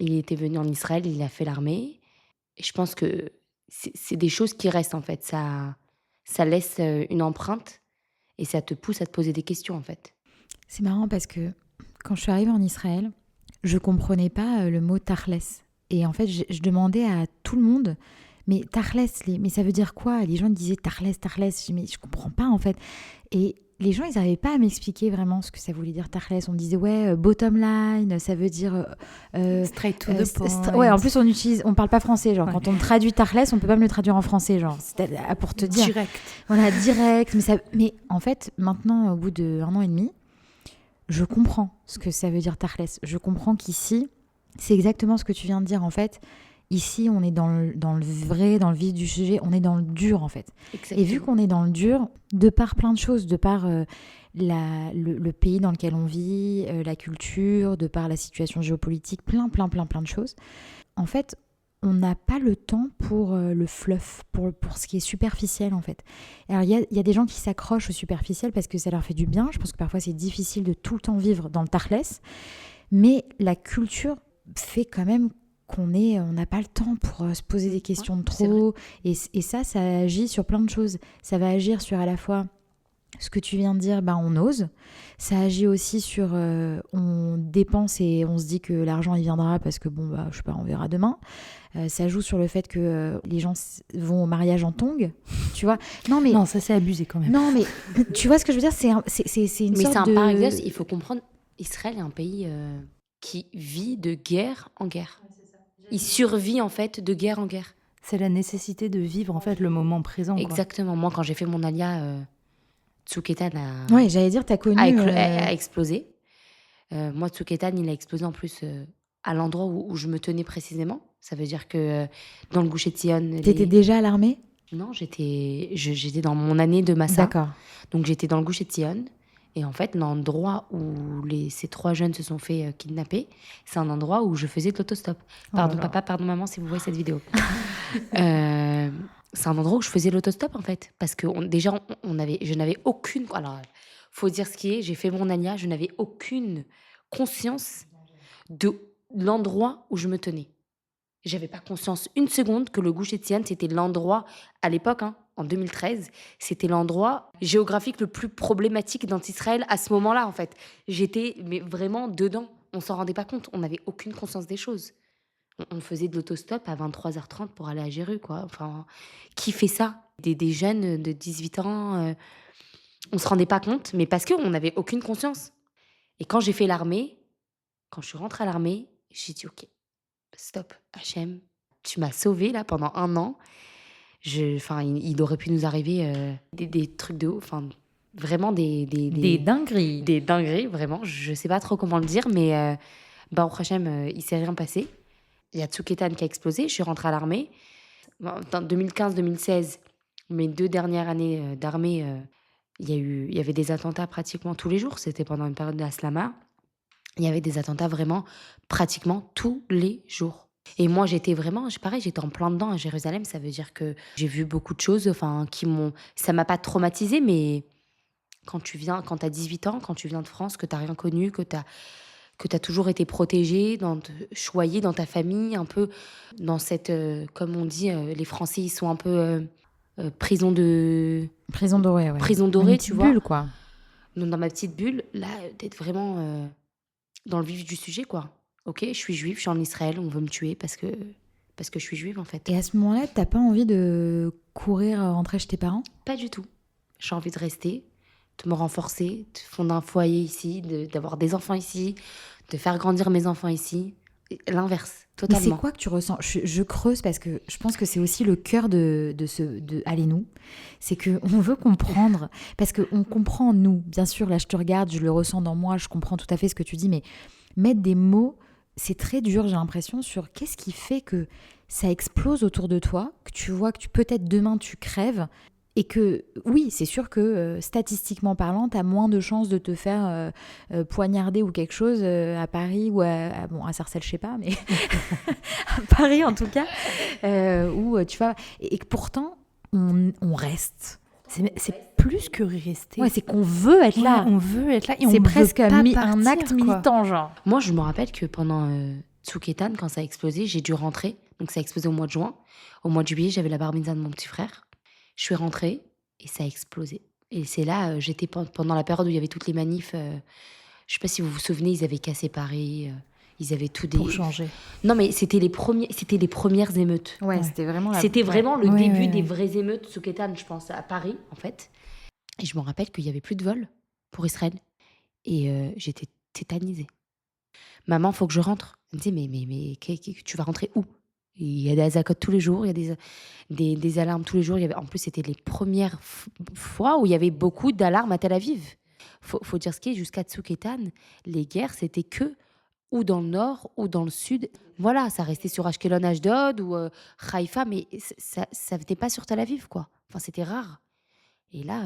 Il était venu en Israël, il a fait l'armée. Et je pense que c'est des choses qui restent, en fait. Ça laisse une empreinte et ça te pousse à te poser des questions, en fait. C'est marrant parce que quand je suis arrivée en Israël, je comprenais pas le mot tachles. Et en fait, je demandais à tout le monde, mais tachles, mais ça veut dire quoi? Les gens me disaient tachles. Je dis, mais je comprends pas en fait. Et les gens, ils n'arrivaient pas à m'expliquer vraiment ce que ça voulait dire tachles. On me disait, ouais, bottom line, ça veut dire... Straight to the point. Ouais, en plus, on parle pas français. Genre, quand on traduit tachles, on peut pas me le traduire en français. Genre, c'est pour te dire. Direct. Voilà, direct. Mais en fait, maintenant, au bout d'1 an et demi, je comprends ce que ça veut dire tachles. Je comprends qu'ici, c'est exactement ce que tu viens de dire. En fait, ici, on est dans le vrai, dans le vif du sujet. On est dans le dur, en fait. Exactement. Et vu qu'on est dans le dur, de par plein de choses, de par le pays dans lequel on vit, la culture, de par la situation géopolitique, plein de choses, en fait, on n'a pas le temps pour le fluff, pour ce qui est superficiel, en fait. Alors, il y a des gens qui s'accrochent au superficiel parce que ça leur fait du bien. Je pense que parfois, c'est difficile de tout le temps vivre dans le tachles. Mais la culture fait quand même on n'a pas le temps pour se poser des questions de trop. Et ça agit sur plein de choses. Ça va agir sur à la fois ce que tu viens de dire, on ose. Ça agit aussi sur on dépense et on se dit que l'argent il viendra parce que je sais pas, on verra demain. Ça joue sur le fait que les gens vont au mariage en tongs, tu vois. Non, ça c'est abusé quand même. Non, mais tu vois ce que je veux dire, c'est une Mais sorte c'est un de... paradoxe, il faut comprendre, Israël est un pays qui vit de guerre en guerre. Il survit en fait de guerre en guerre. C'est la nécessité de vivre en fait le moment présent. Exactement. Moi, quand j'ai fait mon alia, Tsuketan Ouais, j'allais dire, t'as connu... a explosé. Moi, Tsuketan, il a explosé en plus à l'endroit où je me tenais précisément. Ça veut dire que dans le Gush Etzion... T'étais déjà à l'armée ? Non, j'étais dans mon année de Massa. D'accord. Donc j'étais dans le Gush Etzion. Et en fait, l'endroit où ces 3 jeunes se sont fait kidnapper, c'est un endroit où je faisais de l'autostop. Pardon papa, pardon maman si vous voyez cette vidéo. C'est un endroit où je faisais l'autostop en fait. Parce que je n'avais aucune... Alors, faut dire ce qui est, j'ai fait mon alia, je n'avais aucune conscience de l'endroit où je me tenais. J'avais pas conscience une seconde que le Gush Etzion, c'était l'endroit, à l'époque, en 2013, c'était l'endroit géographique le plus problématique dans Israël à ce moment-là, en fait. J'étais mais vraiment dedans. On s'en rendait pas compte. On n'avait aucune conscience des choses. On faisait de l'autostop à 23h30 pour aller à Jéru, quoi. Enfin, qui fait ça ? Des jeunes de 18 ans, on se rendait pas compte, mais parce qu'on n'avait aucune conscience. Et quand j'ai fait l'armée, quand je suis rentrée à l'armée, j'ai dit ok. Stop, Hachem, tu m'as sauvée là pendant 1 an. Il aurait pu nous arriver des trucs de haut, vraiment des dingueries. Des dingueries, vraiment. Je sais pas trop comment le dire, mais Baruch Hachem, il s'est rien passé. Il y a Tsuketan qui a explosé, je suis rentrée à l'armée. En 2015-2016, mes 2 dernières années d'armée, il y avait des attentats pratiquement tous les jours. C'était pendant une période de la Slama. Il y avait des attentats vraiment pratiquement tous les jours. Et moi, j'étais en plein dedans à Jérusalem. Ça veut dire que j'ai vu beaucoup de choses ça m'a pas traumatisée, mais quand t'as 18 ans, quand tu viens de France, que t'as rien connu, que t'as toujours été protégée, choyée dans ta famille, un peu dans cette, comme on dit, les Français, ils sont un peu prison dorée, ouais. Prison dorée, tu vois. Bulle, quoi. Donc, dans ma petite bulle, là, d'être vraiment... dans le vif du sujet, quoi. Ok, je suis juive, je suis en Israël, on veut me tuer parce que je suis juive, en fait. Et à ce moment-là, t'as pas envie de courir, rentrer chez tes parents ? Pas du tout. J'ai envie de rester, de me renforcer, de fonder un foyer ici, d'avoir des enfants ici, de faire grandir mes enfants ici. L'inverse, totalement. Mais c'est quoi que tu ressens ? Je creuse parce que je pense que c'est aussi le cœur de Allez-nous. C'est qu'on veut comprendre, parce qu'on comprend, nous. Bien sûr, là, je te regarde, je le ressens dans moi, je comprends tout à fait ce que tu dis, mais mettre des mots, c'est très dur, j'ai l'impression, sur qu'est-ce qui fait que ça explose autour de toi, que tu vois que peut-être demain tu crèves, et que, oui, c'est sûr que statistiquement parlant, tu as moins de chances de te faire poignarder ou quelque chose à Paris ou à Sarcelles, je sais pas, mais à Paris en tout cas, où tu vois, et que pourtant, on reste. C'est plus que rester. Ouais, c'est qu'on veut être là. Ouais, on veut être là. Et c'est on presque veut pas un acte militant, genre. Moi, je me rappelle que pendant Tsuketan, quand ça a explosé, j'ai dû rentrer. Donc, ça a explosé au mois de juin. Au mois de juillet, j'avais la bar mitzvah de mon petit frère. Je suis rentrée et ça a explosé. Et c'est là, j'étais pendant la période où il y avait toutes les manifs. Je sais pas si vous vous souvenez, ils avaient cassé Paris. Ils avaient tout Pour changer. Non, mais c'était les premières émeutes. Ouais, c'était vraiment C'était vraiment le début des vraies émeutes, Tsuketan, je pense, à Paris, en fait. Et je me rappelle qu'il y avait plus de vol pour Israël. Et j'étais tétanisée. Maman, faut que je rentre. Elle me dit, mais tu vas rentrer où ? Il y a des azakotes tous les jours, il y a des alarmes tous les jours. En plus, c'était les premières fois où il y avait beaucoup d'alarmes à Tel Aviv. Faut dire ce qui est, jusqu'à Tsuketan, les guerres, c'était que ou dans le nord ou dans le sud. Voilà, ça restait sur Ashkelon, Ashdod ou Haïfa, mais ça venait pas sur Tel Aviv, quoi. Enfin, c'était rare. Et là,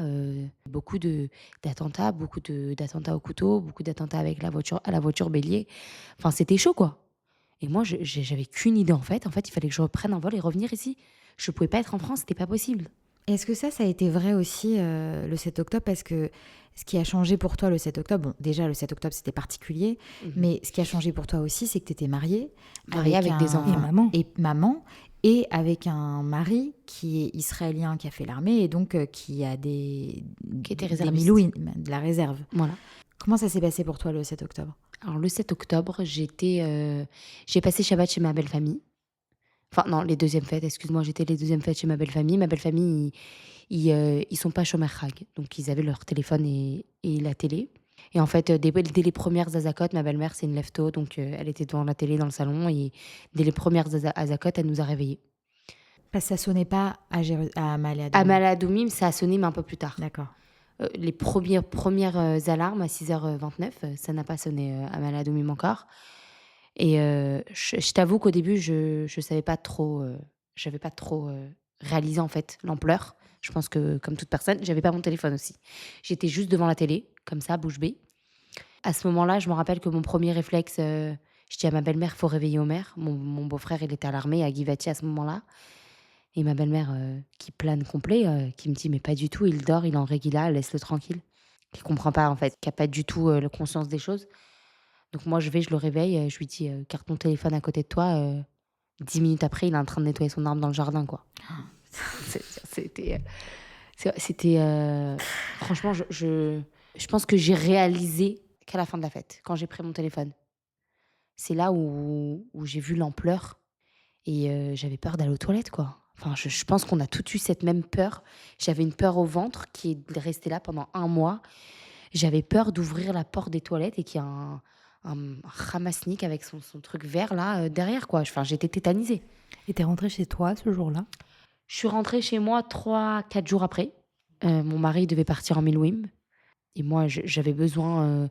beaucoup d'attentats, d'attentats au couteau, beaucoup d'attentats avec à la voiture bélier. Enfin, c'était chaud, quoi. Et moi, j'avais qu'une idée, en fait. En fait, il fallait que je reprenne un vol et revenir ici. Je pouvais pas être en France, c'était pas possible. Est-ce que ça a été vrai aussi le 7 octobre ? Parce que ce qui a changé pour toi le 7 octobre, bon, déjà le 7 octobre c'était particulier, mais ce qui a changé pour toi aussi, c'est que tu étais mariée avec des enfants. Et maman. et avec un mari qui est israélien, qui a fait l'armée et donc qui a Qui était des réserviste. Milouïm, de la réserve. Voilà. Comment ça s'est passé pour toi le 7 octobre? Alors, le 7 octobre, j'ai passé Shabbat chez ma belle famille. Enfin, non, les deuxièmes fêtes, excuse-moi, j'étais les deuxièmes fêtes chez ma belle famille. Ma belle famille, ils sont pas Shomer Chag. Donc, ils avaient leur téléphone et la télé. Et en fait, dès les premières azakot, ma belle-mère, c'est une lève-tôt. Donc, elle était devant la télé dans le salon. Et dès les premières azakot, elle nous a réveillés. Parce que ça sonnait pas à À Maléadoumim. Maladoumim, ça a sonné, mais un peu plus tard. D'accord. Les premières alarmes à 6h29, ça n'a pas sonné à Maladoumim encore. Et je t'avoue qu'au début, je savais pas trop, j'avais pas trop réalisé en fait l'ampleur. Je pense que comme toute personne, j'avais pas mon téléphone aussi. J'étais juste devant la télé, comme ça, bouche bée. À ce moment-là, je me rappelle que mon premier réflexe, je dis à ma belle-mère, faut réveiller Omer. Mon beau-frère, il était à l'armée, à Givati à ce moment-là. Et ma belle-mère, qui plane complet, qui me dit, mais pas du tout, il dort, il est en régula, laisse-le tranquille. Qui comprend pas en fait, qui a pas du tout la conscience des choses. Donc moi, je le réveille, je lui dis, garde ton téléphone à côté de toi. 10 minutes après, il est en train de nettoyer son arbre dans le jardin, quoi. C'était, franchement, je pense que j'ai réalisé qu'à la fin de la fête, quand j'ai pris mon téléphone. C'est là où j'ai vu l'ampleur et j'avais peur d'aller aux toilettes, quoi. Enfin, je pense qu'on a toutes eu cette même peur. J'avais une peur au ventre qui est restée là pendant 1 mois. J'avais peur d'ouvrir la porte des toilettes et qu'il y a un ramassnik avec son truc vert là derrière, quoi. Enfin, j'étais tétanisée. Et t'es rentrée chez toi ce jour-là? Je suis rentrée chez moi 3-4 jours après. Mon mari devait partir en Milouim. Et moi, j'avais besoin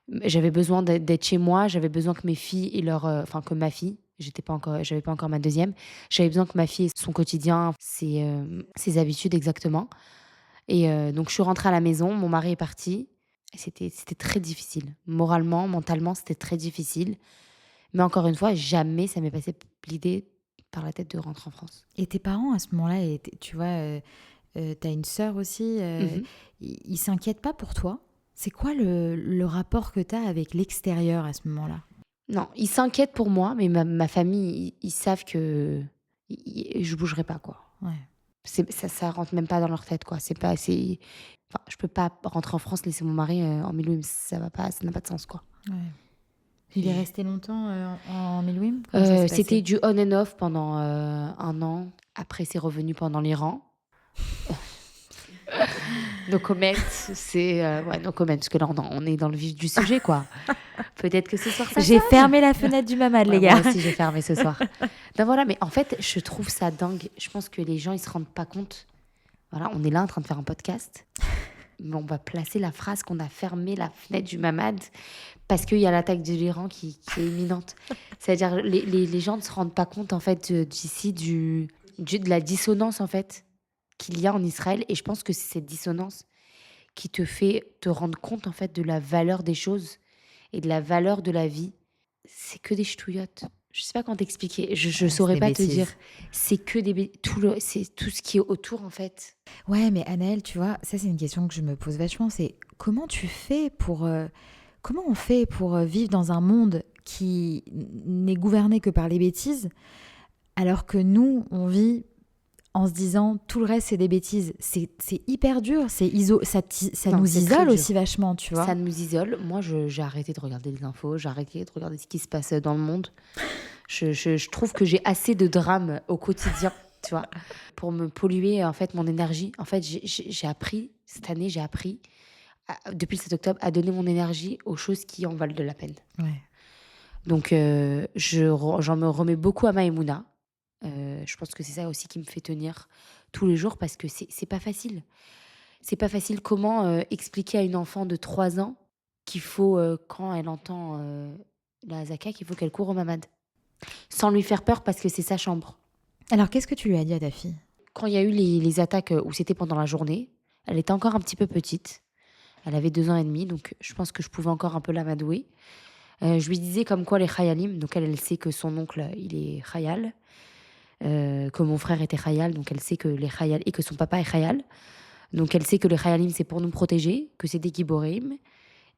d'être chez moi. J'avais besoin que mes filles et enfin, que ma fille, j'avais pas encore ma deuxième. J'avais besoin que ma fille ait son quotidien, ses habitudes exactement. Et donc, je suis rentrée à la maison. Mon mari est parti. Et c'était très difficile. Moralement, mentalement, c'était très difficile. Mais encore une fois, jamais ça m'est passé l'idée par la tête de rentrer en France. Et tes parents à ce moment-là, tu vois, t'as une sœur aussi, ils s'inquiètent pas pour toi? C'est quoi le rapport que t'as avec l'extérieur à ce moment-là? Non, ils s'inquiètent pour moi, mais ma famille, ils savent que je bougerai pas, quoi. Ouais. Ça rentre même pas dans leur tête, quoi. Enfin, je peux pas rentrer en France, laisser mon mari en milieu, ça va pas, ça n'a pas de sens, quoi. Ouais. Il est resté longtemps en Milouim? Comment ça s'est passé? C'était du on and off pendant 1 an. Après, c'est revenu pendant l'Iran. No comment, ouais, no comment, parce que là, on est dans le vif du sujet, quoi. Peut-être que ce soir, ça J'ai change. fermé la fenêtre du mamad, les Ouais, gars. moi aussi, j'ai fermé ce soir. Donc voilà, mais en fait, je trouve ça dingue. Je pense que les gens, ils se rendent pas compte. Voilà, on est là en train de faire un podcast. Mais on va placer la phrase qu'on a fermé la fenêtre du mamad parce qu'il y a l'attaque de l'Iran qui est imminente. C'est-à-dire, les gens ne se rendent pas compte, en fait, de la dissonance, en fait, qu'il y a en Israël. Et je pense que c'est cette dissonance qui te fait te rendre compte, en fait, de la valeur des choses et de la valeur de la vie. C'est que des ch'touillottes. Je sais pas comment t'expliquer. Je saurais des pas te bêtises. dire. C'est que c'est tout ce qui est autour, en fait. Ouais, mais Anaëlle, tu vois, ça c'est une question que je me pose vachement, c'est comment tu fais pour... comment on fait pour vivre dans un monde qui n'est gouverné que par les bêtises, alors que nous, on vit en se disant tout le reste c'est des bêtises. C'est hyper dur, ça Non, nous c'est très isole dur. aussi vachement, tu vois. Ça nous isole. Moi, j'ai arrêté de regarder les infos, j'ai arrêté de regarder ce qui se passe dans le monde. Je trouve que j'ai assez de drames au quotidien, tu vois, pour me polluer en fait mon énergie. En fait, j'ai appris, cette année, depuis le 7 octobre, à donner mon énergie aux choses qui en valent de la peine. Ouais. Donc, j'en me remets beaucoup à Maïmouna. Je pense que c'est ça aussi qui me fait tenir tous les jours parce que c'est pas facile. C'est pas facile. Comment expliquer à une enfant de 3 ans qu'il faut, quand elle entend la Hazaka, qu'il faut qu'elle court au mamad sans lui faire peur parce que c'est sa chambre. Alors qu'est-ce que tu lui as dit à ta fille? Quand il y a eu les attaques où c'était pendant la journée, elle était encore un petit peu petite. Elle avait 2 ans et demi, donc je pense que je pouvais encore un peu l'amadouer. Je lui disais comme quoi les Khayalim, donc elle sait que son oncle, il est Khayal, que mon frère était Khayal, donc elle sait que les Khayal, et que son papa est Khayal. Donc elle sait que les Khayalim, c'est pour nous protéger, que c'est des Giborim,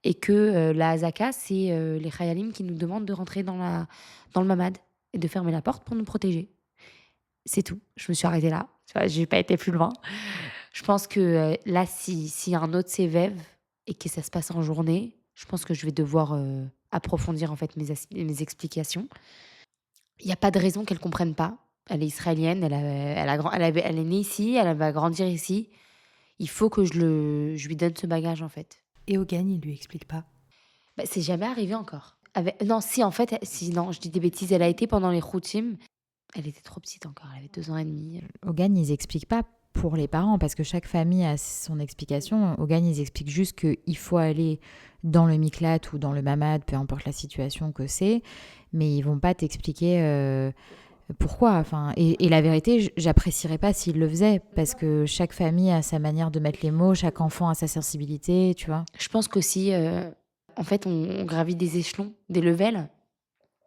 et que la Hazaka, c'est les Khayalim qui nous demandent de rentrer dans le mamad et de fermer la porte pour nous protéger. C'est tout. Je me suis arrêtée là. Tu vois, j'ai pas été plus loin. Je pense que là, si un autre s'évève et que ça se passe en journée, je pense que je vais devoir approfondir en fait mes explications. Il n'y a pas de raison qu'elle comprenne pas. Elle est israélienne, elle est née ici, elle va grandir ici. Il faut que je lui donne ce bagage en fait. Et Hogan, il lui explique pas. Bah, c'est jamais arrivé encore. Non, si en fait, non, je dis des bêtises. Elle a été pendant les Routim. Elle était trop petite encore, elle avait 2 ans et demi. Hogan, ils expliquent pas pour les parents, parce que chaque famille a son explication. Hogan, ils expliquent juste qu'il faut aller dans le miklat ou dans le mamad, peu importe la situation que c'est, mais ils vont pas t'expliquer pourquoi. Enfin, et la vérité, j'apprécierais pas s'ils le faisaient, parce que chaque famille a sa manière de mettre les mots, chaque enfant a sa sensibilité, tu vois. Je pense qu'aussi, en fait, on gravit des échelons, des levels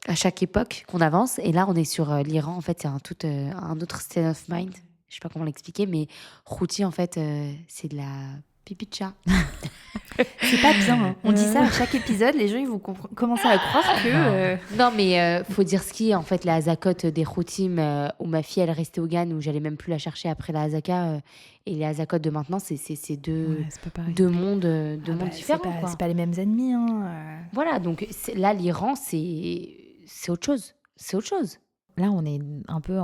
à chaque époque qu'on avance. Et là, on est sur l'Iran. En fait, c'est un autre state of mind. Je sais pas comment l'expliquer, mais Houthi, en fait, c'est de la pipi de chat. C'est pas bien. Hein. On dit ça à chaque épisode. Les gens, ils vont commencer à croire que... Non, mais faut dire ce qui est. En fait, la Hazakot des Houthim, où ma fille, elle restait au Gan, où j'allais même plus la chercher après la Hazaka, et les Hazakot de maintenant, c'est deux, deux mondes, mondes différents. C'est pas les mêmes ennemis. Hein. Voilà, donc là, l'Iran, c'est autre chose. C'est autre chose. Là, on est un peu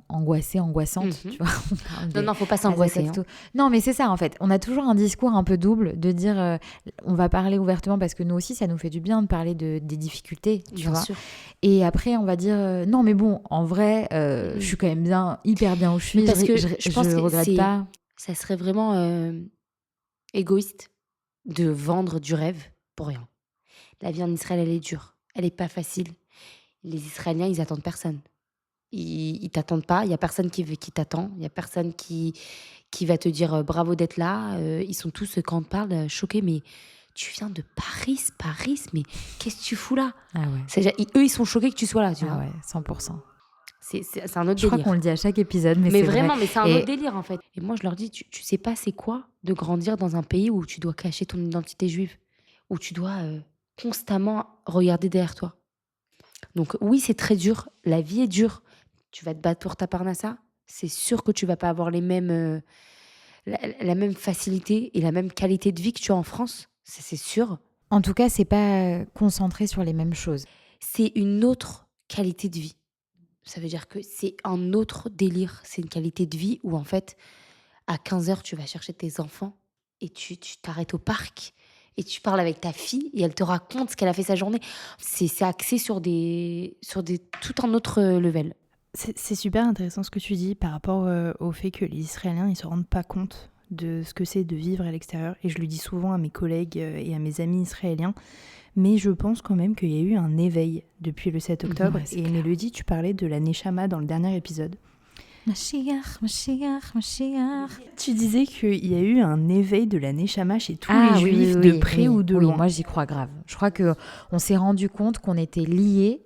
angoissante, tu vois. Non, faut pas s'angoisser. Hein. Non, mais c'est ça, en fait. On a toujours un discours un peu double de dire on va parler ouvertement parce que nous aussi, ça nous fait du bien de parler des difficultés, tu vois. Sûr. Et après, on va dire non, mais bon, en vrai, je suis quand même hyper bien où je suis. Parce que je pense que regrette pas. Ça serait vraiment égoïste de vendre du rêve pour rien. La vie en Israël, elle est dure. Elle est pas facile. Les Israéliens, ils attendent personne. Ils t'attendent pas, il y a personne qui t'attend, il y a personne qui va te dire bravo d'être là. Ils sont tous, quand on te parle, choqués. Mais tu viens de Paris, mais qu'est-ce que tu fous là? Ah ouais. Eux, ils sont choqués que tu sois là, tu vois. Ouais, 100%. C'est un autre délire. Je crois qu'on le dit à chaque épisode, mais c'est vraiment, vrai. Mais c'est un autre délire en fait. Et moi, je leur dis, tu sais pas c'est quoi de grandir dans un pays où tu dois cacher ton identité juive, où tu dois constamment regarder derrière toi. Donc oui, c'est très dur. La vie est dure. Tu vas te battre pour ta parnassa. C'est sûr que tu vas pas avoir les mêmes, la même facilité et la même qualité de vie que tu as en France. C'est sûr. En tout cas, c'est pas concentré sur les mêmes choses. C'est une autre qualité de vie. Ça veut dire que c'est un autre délire. C'est une qualité de vie où en fait, à 15h, tu vas chercher tes enfants et tu t'arrêtes au parc. Et tu parles avec ta fille et elle te raconte ce qu'elle a fait sa journée. C'est axé sur tout un autre level. C'est super intéressant ce que tu dis par rapport au fait que les Israéliens, ils se rendent pas compte de ce que c'est de vivre à l'extérieur. Et je le dis souvent à mes collègues et à mes amis israéliens. Mais je pense quand même qu'il y a eu un éveil depuis le 7 octobre. Et Mélodie, tu parlais de la Neshama dans le dernier épisode. Mashiach. Tu disais qu'il y a eu un éveil de la Neshama chez tous les juifs, de près ou de loin. Oui, moi j'y crois grave. Je crois qu'on s'est rendu compte qu'on était liés.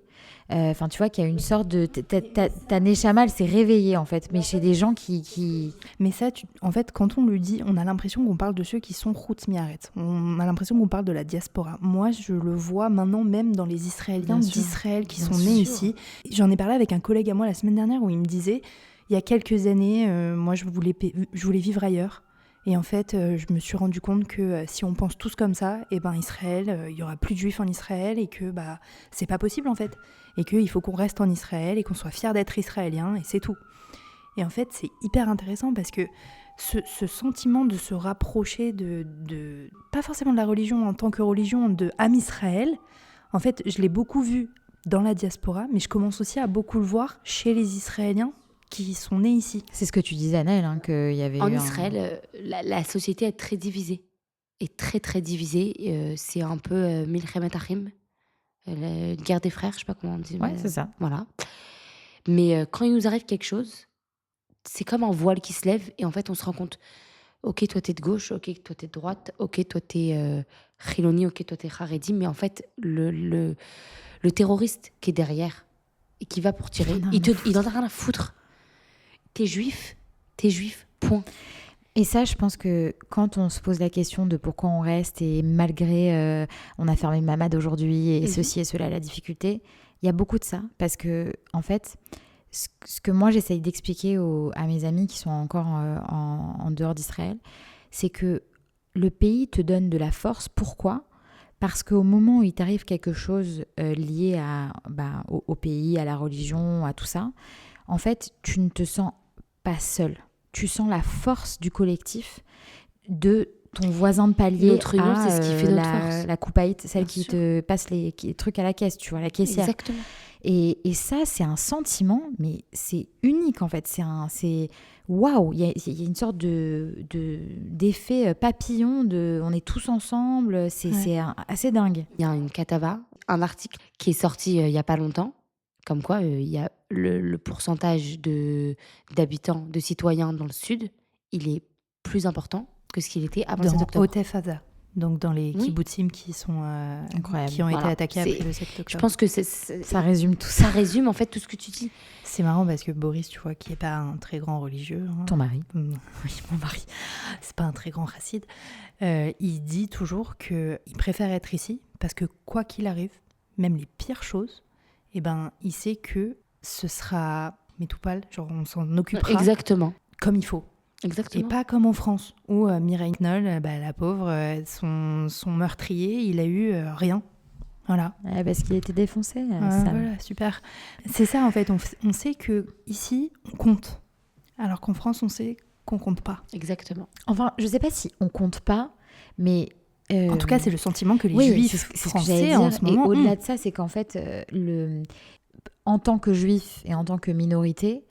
Enfin, tu vois qu'il y a une sorte de... Ta Neshama, elle s'est réveillée, en fait, mais chez des gens qui... Mais ça, en fait, quand on le dit, on a l'impression qu'on parle de ceux qui sont Chutz Mi'aretz. On a l'impression qu'on parle de la diaspora. Moi, je le vois maintenant même dans les Israéliens d'Israël qui sont nés ici. J'en ai parlé avec un collègue à moi la semaine dernière où il me disait, il y a quelques années, moi, je voulais vivre ailleurs. Et en fait, je me suis rendu compte que si on pense tous comme ça, eh ben Israël, il y aura plus de juifs en Israël et que c'est pas possible en fait. Et qu'il faut qu'on reste en Israël et qu'on soit fiers d'être israélien et c'est tout. Et en fait, c'est hyper intéressant parce que ce sentiment de se rapprocher de pas forcément de la religion en tant que religion, de Am Israël, en fait, je l'ai beaucoup vu dans la diaspora, mais je commence aussi à beaucoup le voir chez les Israéliens qui sont nés ici. C'est ce que tu disais, Anaëlle, hein, qu'il y avait en Israël, la société est très divisée. Est très, très divisée. C'est un peu Milchemet Achim, la guerre des frères, je sais pas comment on dit. Ouais, c'est ça. Voilà. Mais quand il nous arrive quelque chose, c'est comme un voile qui se lève et en fait, on se rend compte, ok, toi, t'es de gauche, ok, toi, t'es de droite, ok, toi, t'es Chiloni, ok, toi, t'es Haredi, mais en fait, le terroriste qui est derrière et qui va pour tirer, il en a rien à foutre. T'es juif, point. Et ça, je pense que quand on se pose la question de pourquoi on reste et malgré on a fermé Mamad aujourd'hui et ceci et cela, la difficulté, il y a beaucoup de ça. Parce que, en fait, ce que moi j'essaye d'expliquer à mes amis qui sont encore en dehors d'Israël, c'est que le pays te donne de la force. Pourquoi ? Parce qu'au moment où il t'arrive quelque chose lié au pays, à la religion, à tout ça, en fait, tu ne te sens pas seul. Tu sens la force du collectif, de ton voisin de palier Notre union, c'est ce qui fait notre force. La coupaïte, celle Bien qui sûr. te passe les trucs à la caisse, tu vois, la caissière. Exactement. Et ça, c'est un sentiment, mais c'est unique en fait. Waouh, il y a une sorte d'effet papillon, on est tous ensemble, c'est assez dingue. Il y a une Katava, un article qui est sorti il n'y a pas longtemps, comme quoi il y a le pourcentage d'habitants, de citoyens dans le sud, il est plus important que ce qu'il était avant le 7 Dans octobre. Otef-Aza, donc dans les Oui. kibbutzim qui ont été Voilà. attaqués après le 7 octobre. Je pense que Ça résume tout ça. ça résume en fait tout ce que tu dis. C'est marrant parce que Boris, tu vois, qui n'est pas un très grand religieux. Ton mari. Oui, mon mari. C'est pas un très grand chassid. Il dit toujours qu'il préfère être ici parce que quoi qu'il arrive, même les pires choses, il sait que ce sera métoupal, genre on s'en occupera Exactement. comme il faut. Exactement. Et pas comme en France, où Mireille Knoll, la pauvre, son meurtrier, il a eu rien. Voilà. Ouais, parce qu'il était défoncé. Sam. Voilà, super. C'est ça, en fait. On sait qu'ici, on compte. Alors qu'en France, on sait qu'on compte pas. Exactement. Enfin, je sais pas si on compte pas, mais... En tout cas, c'est le sentiment que les oui, Juifs c'est ce que j'allais français, dire. en ce moment, Et au-delà ont. de ça, c'est qu'en fait, en tant que Juif et en tant que minorité,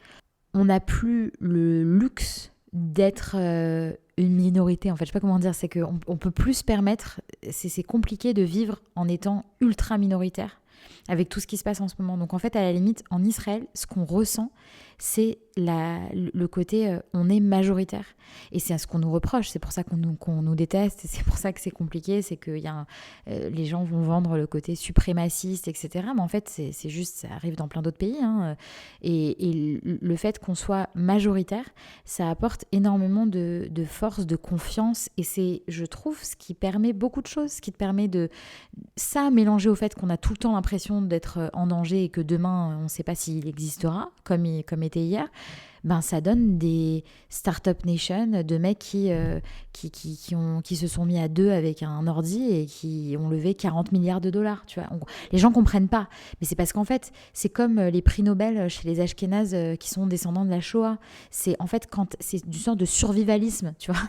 on n'a plus le luxe d'être une minorité. En fait, je sais pas comment dire, c'est qu'on peut plus se permettre, c'est compliqué de vivre en étant ultra minoritaire avec tout ce qui se passe en ce moment. Donc en fait, à la limite, en Israël, ce qu'on ressent, c'est le côté on est majoritaire. Et c'est à ce qu'on nous reproche, c'est pour ça qu'on nous déteste, et c'est pour ça que c'est compliqué, c'est que les gens vont vendre le côté suprémaciste, etc. Mais en fait, c'est juste, ça arrive dans plein d'autres pays. Hein. Et le fait qu'on soit majoritaire, ça apporte énormément de force, de confiance, et c'est, je trouve, ce qui permet beaucoup de choses, ce qui te permet de... Ça, mélangé au fait qu'on a tout le temps l'impression d'être en danger et que demain, on ne sait pas s'il existera, comme était hier, ça donne des start-up nation de mecs qui se sont mis à deux avec un ordi et qui ont levé 40 milliards de dollars. Tu vois. Les gens ne comprennent pas. Mais c'est parce qu'en fait, c'est comme les prix Nobel chez les Ashkénazes qui sont descendants de la Shoah. C'est en fait c'est du sort de survivalisme. Tu vois.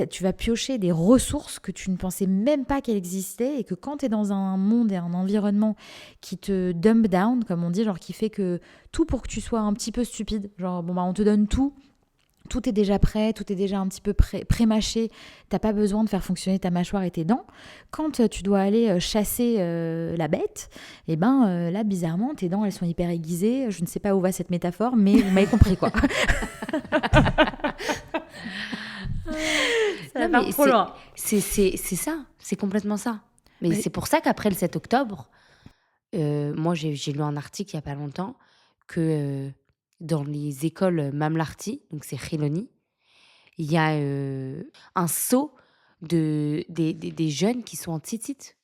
Tu vas piocher des ressources que tu ne pensais même pas qu'elles existaient et que quand tu es dans un monde et un environnement qui te dump down, comme on dit, genre qui fait que tout pour que tu sois un petit peu stupide. Genre, on te donne tout. Tout est déjà prêt, tout est déjà un petit peu pré-mâché. T'as pas besoin de faire fonctionner ta mâchoire et tes dents. Quand tu dois aller chasser la bête, là, bizarrement, tes dents, elles sont hyper aiguisées. Je ne sais pas où va cette métaphore, mais vous m'avez compris, quoi. Ça va trop loin. C'est ça, c'est complètement ça. Mais c'est pour ça qu'après le 7 octobre, moi, j'ai lu un article il n'y a pas longtemps que dans les écoles Mamlarti, donc c'est Chiloni, il y a un saut des jeunes qui sont en tzitzit,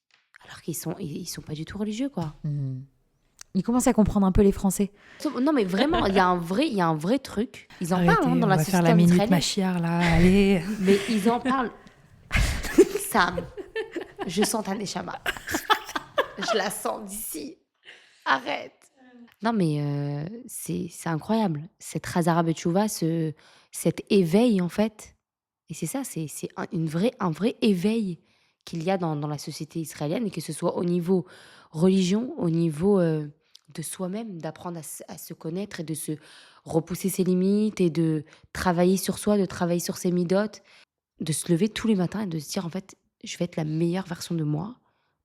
alors qu'ils sont pas du tout religieux, quoi. Ils commencent à comprendre un peu les Français. Non, mais vraiment, il y a un vrai truc. Ils en parlent dans la société on va faire la minute israélienne. Machiar, là, allez. Mais ils en parlent. Sam, je sens ta neshama. Je la sens d'ici. Arrête. Non, mais c'est incroyable. Cette Chazara Betchouva, cet éveil, en fait. Et c'est ça, c'est un vrai éveil qu'il y a dans la société israélienne, et que ce soit au niveau religion, au niveau de soi-même, d'apprendre à se connaître et de se repousser ses limites et de travailler sur soi, de travailler sur ses midotes, de se lever tous les matins et de se dire, en fait, je vais être la meilleure version de moi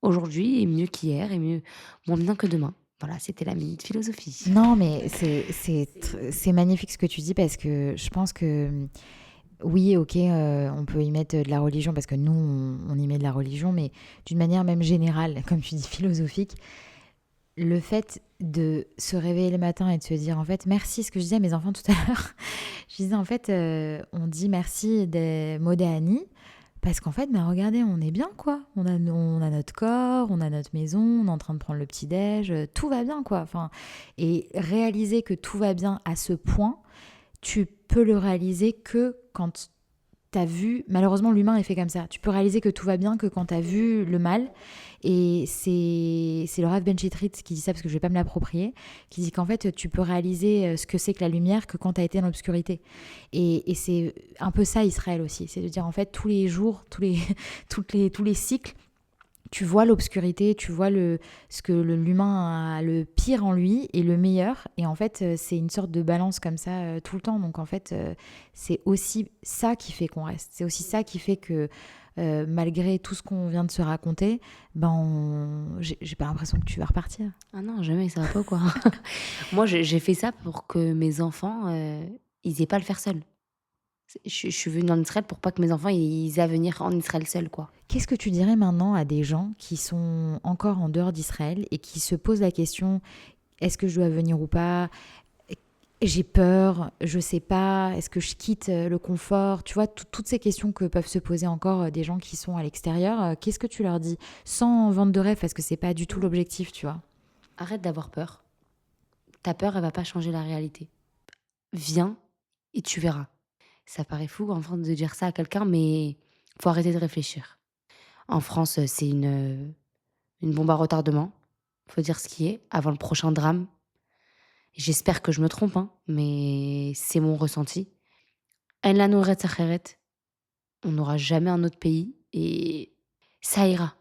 aujourd'hui, et mieux qu'hier, et moins bien que demain. Voilà, c'était la minute philosophie. Non, mais c'est magnifique ce que tu dis, parce que je pense que oui, ok, on peut y mettre de la religion parce que nous, on y met de la religion, mais d'une manière même générale, comme tu dis, philosophique, le fait de se réveiller le matin et de se dire, en fait, merci, ce que je disais à mes enfants tout à l'heure, je disais, en fait, on dit merci des Modéani Parce qu'en fait, regardez, on est bien, quoi. On a notre corps, on a notre maison, on est en train de prendre le petit-déj, tout va bien, quoi. Enfin, et réaliser que tout va bien à ce point, tu peux le réaliser que quand t'as vu... Malheureusement, l'humain est fait comme ça. Tu peux réaliser que tout va bien que quand t'as vu le mal. Et c'est le Rav Ben Chitrit qui dit ça, parce que je vais pas me l'approprier, qui dit qu'en fait, tu peux réaliser ce que c'est que la lumière que quand t'as été dans l'obscurité. Et c'est un peu ça, Israël aussi. C'est de dire, en fait, tous les jours, tous les cycles, tu vois l'obscurité, tu vois ce que l'humain a le pire en lui et le meilleur. Et en fait, c'est une sorte de balance comme ça tout le temps. Donc en fait, c'est aussi ça qui fait qu'on reste. C'est aussi ça qui fait que malgré tout ce qu'on vient de se raconter, j'ai pas l'impression que tu vas repartir. Ah non, jamais, ça va pas quoi. Moi, j'ai fait ça pour que mes enfants, ils aient pas à le faire seuls. Je suis venue en Israël pour pas que mes enfants ils aient à venir en Israël seuls, quoi. Qu'est-ce que tu dirais maintenant à des gens qui sont encore en dehors d'Israël et qui se posent la question, est-ce que je dois venir ou pas ? J'ai peur, je sais pas, est-ce que je quitte le confort ? Tu vois, toutes ces questions que peuvent se poser encore des gens qui sont à l'extérieur, qu'est-ce que tu leur dis ? Sans vendre de rêve, parce que c'est pas du tout l'objectif, tu vois. Arrête d'avoir peur. Ta peur, elle va pas changer la réalité. Viens et tu verras. Ça paraît fou enfin de dire ça à quelqu'un, mais faut arrêter de réfléchir. En France, c'est une bombe à retardement. Faut dire ce qui est avant le prochain drame. J'espère que je me trompe, hein, mais c'est mon ressenti. En lanu Eretz Acheret. On n'aura jamais un autre pays et ça ira.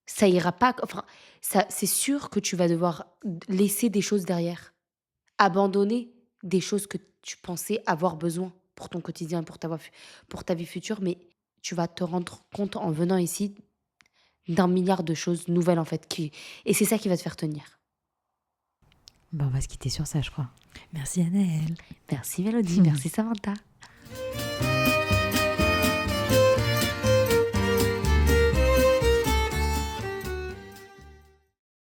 Ça ira pas. Enfin, c'est sûr que tu vas devoir laisser des choses derrière, abandonner des choses que tu pensais avoir besoin pour ton quotidien, pour ta vie future, mais tu vas te rendre compte en venant ici d'un milliard de choses nouvelles en fait, et c'est ça qui va te faire tenir. On va se quitter sur ça, je crois. Merci Anaëlle. Merci Mélodie, merci Samantha.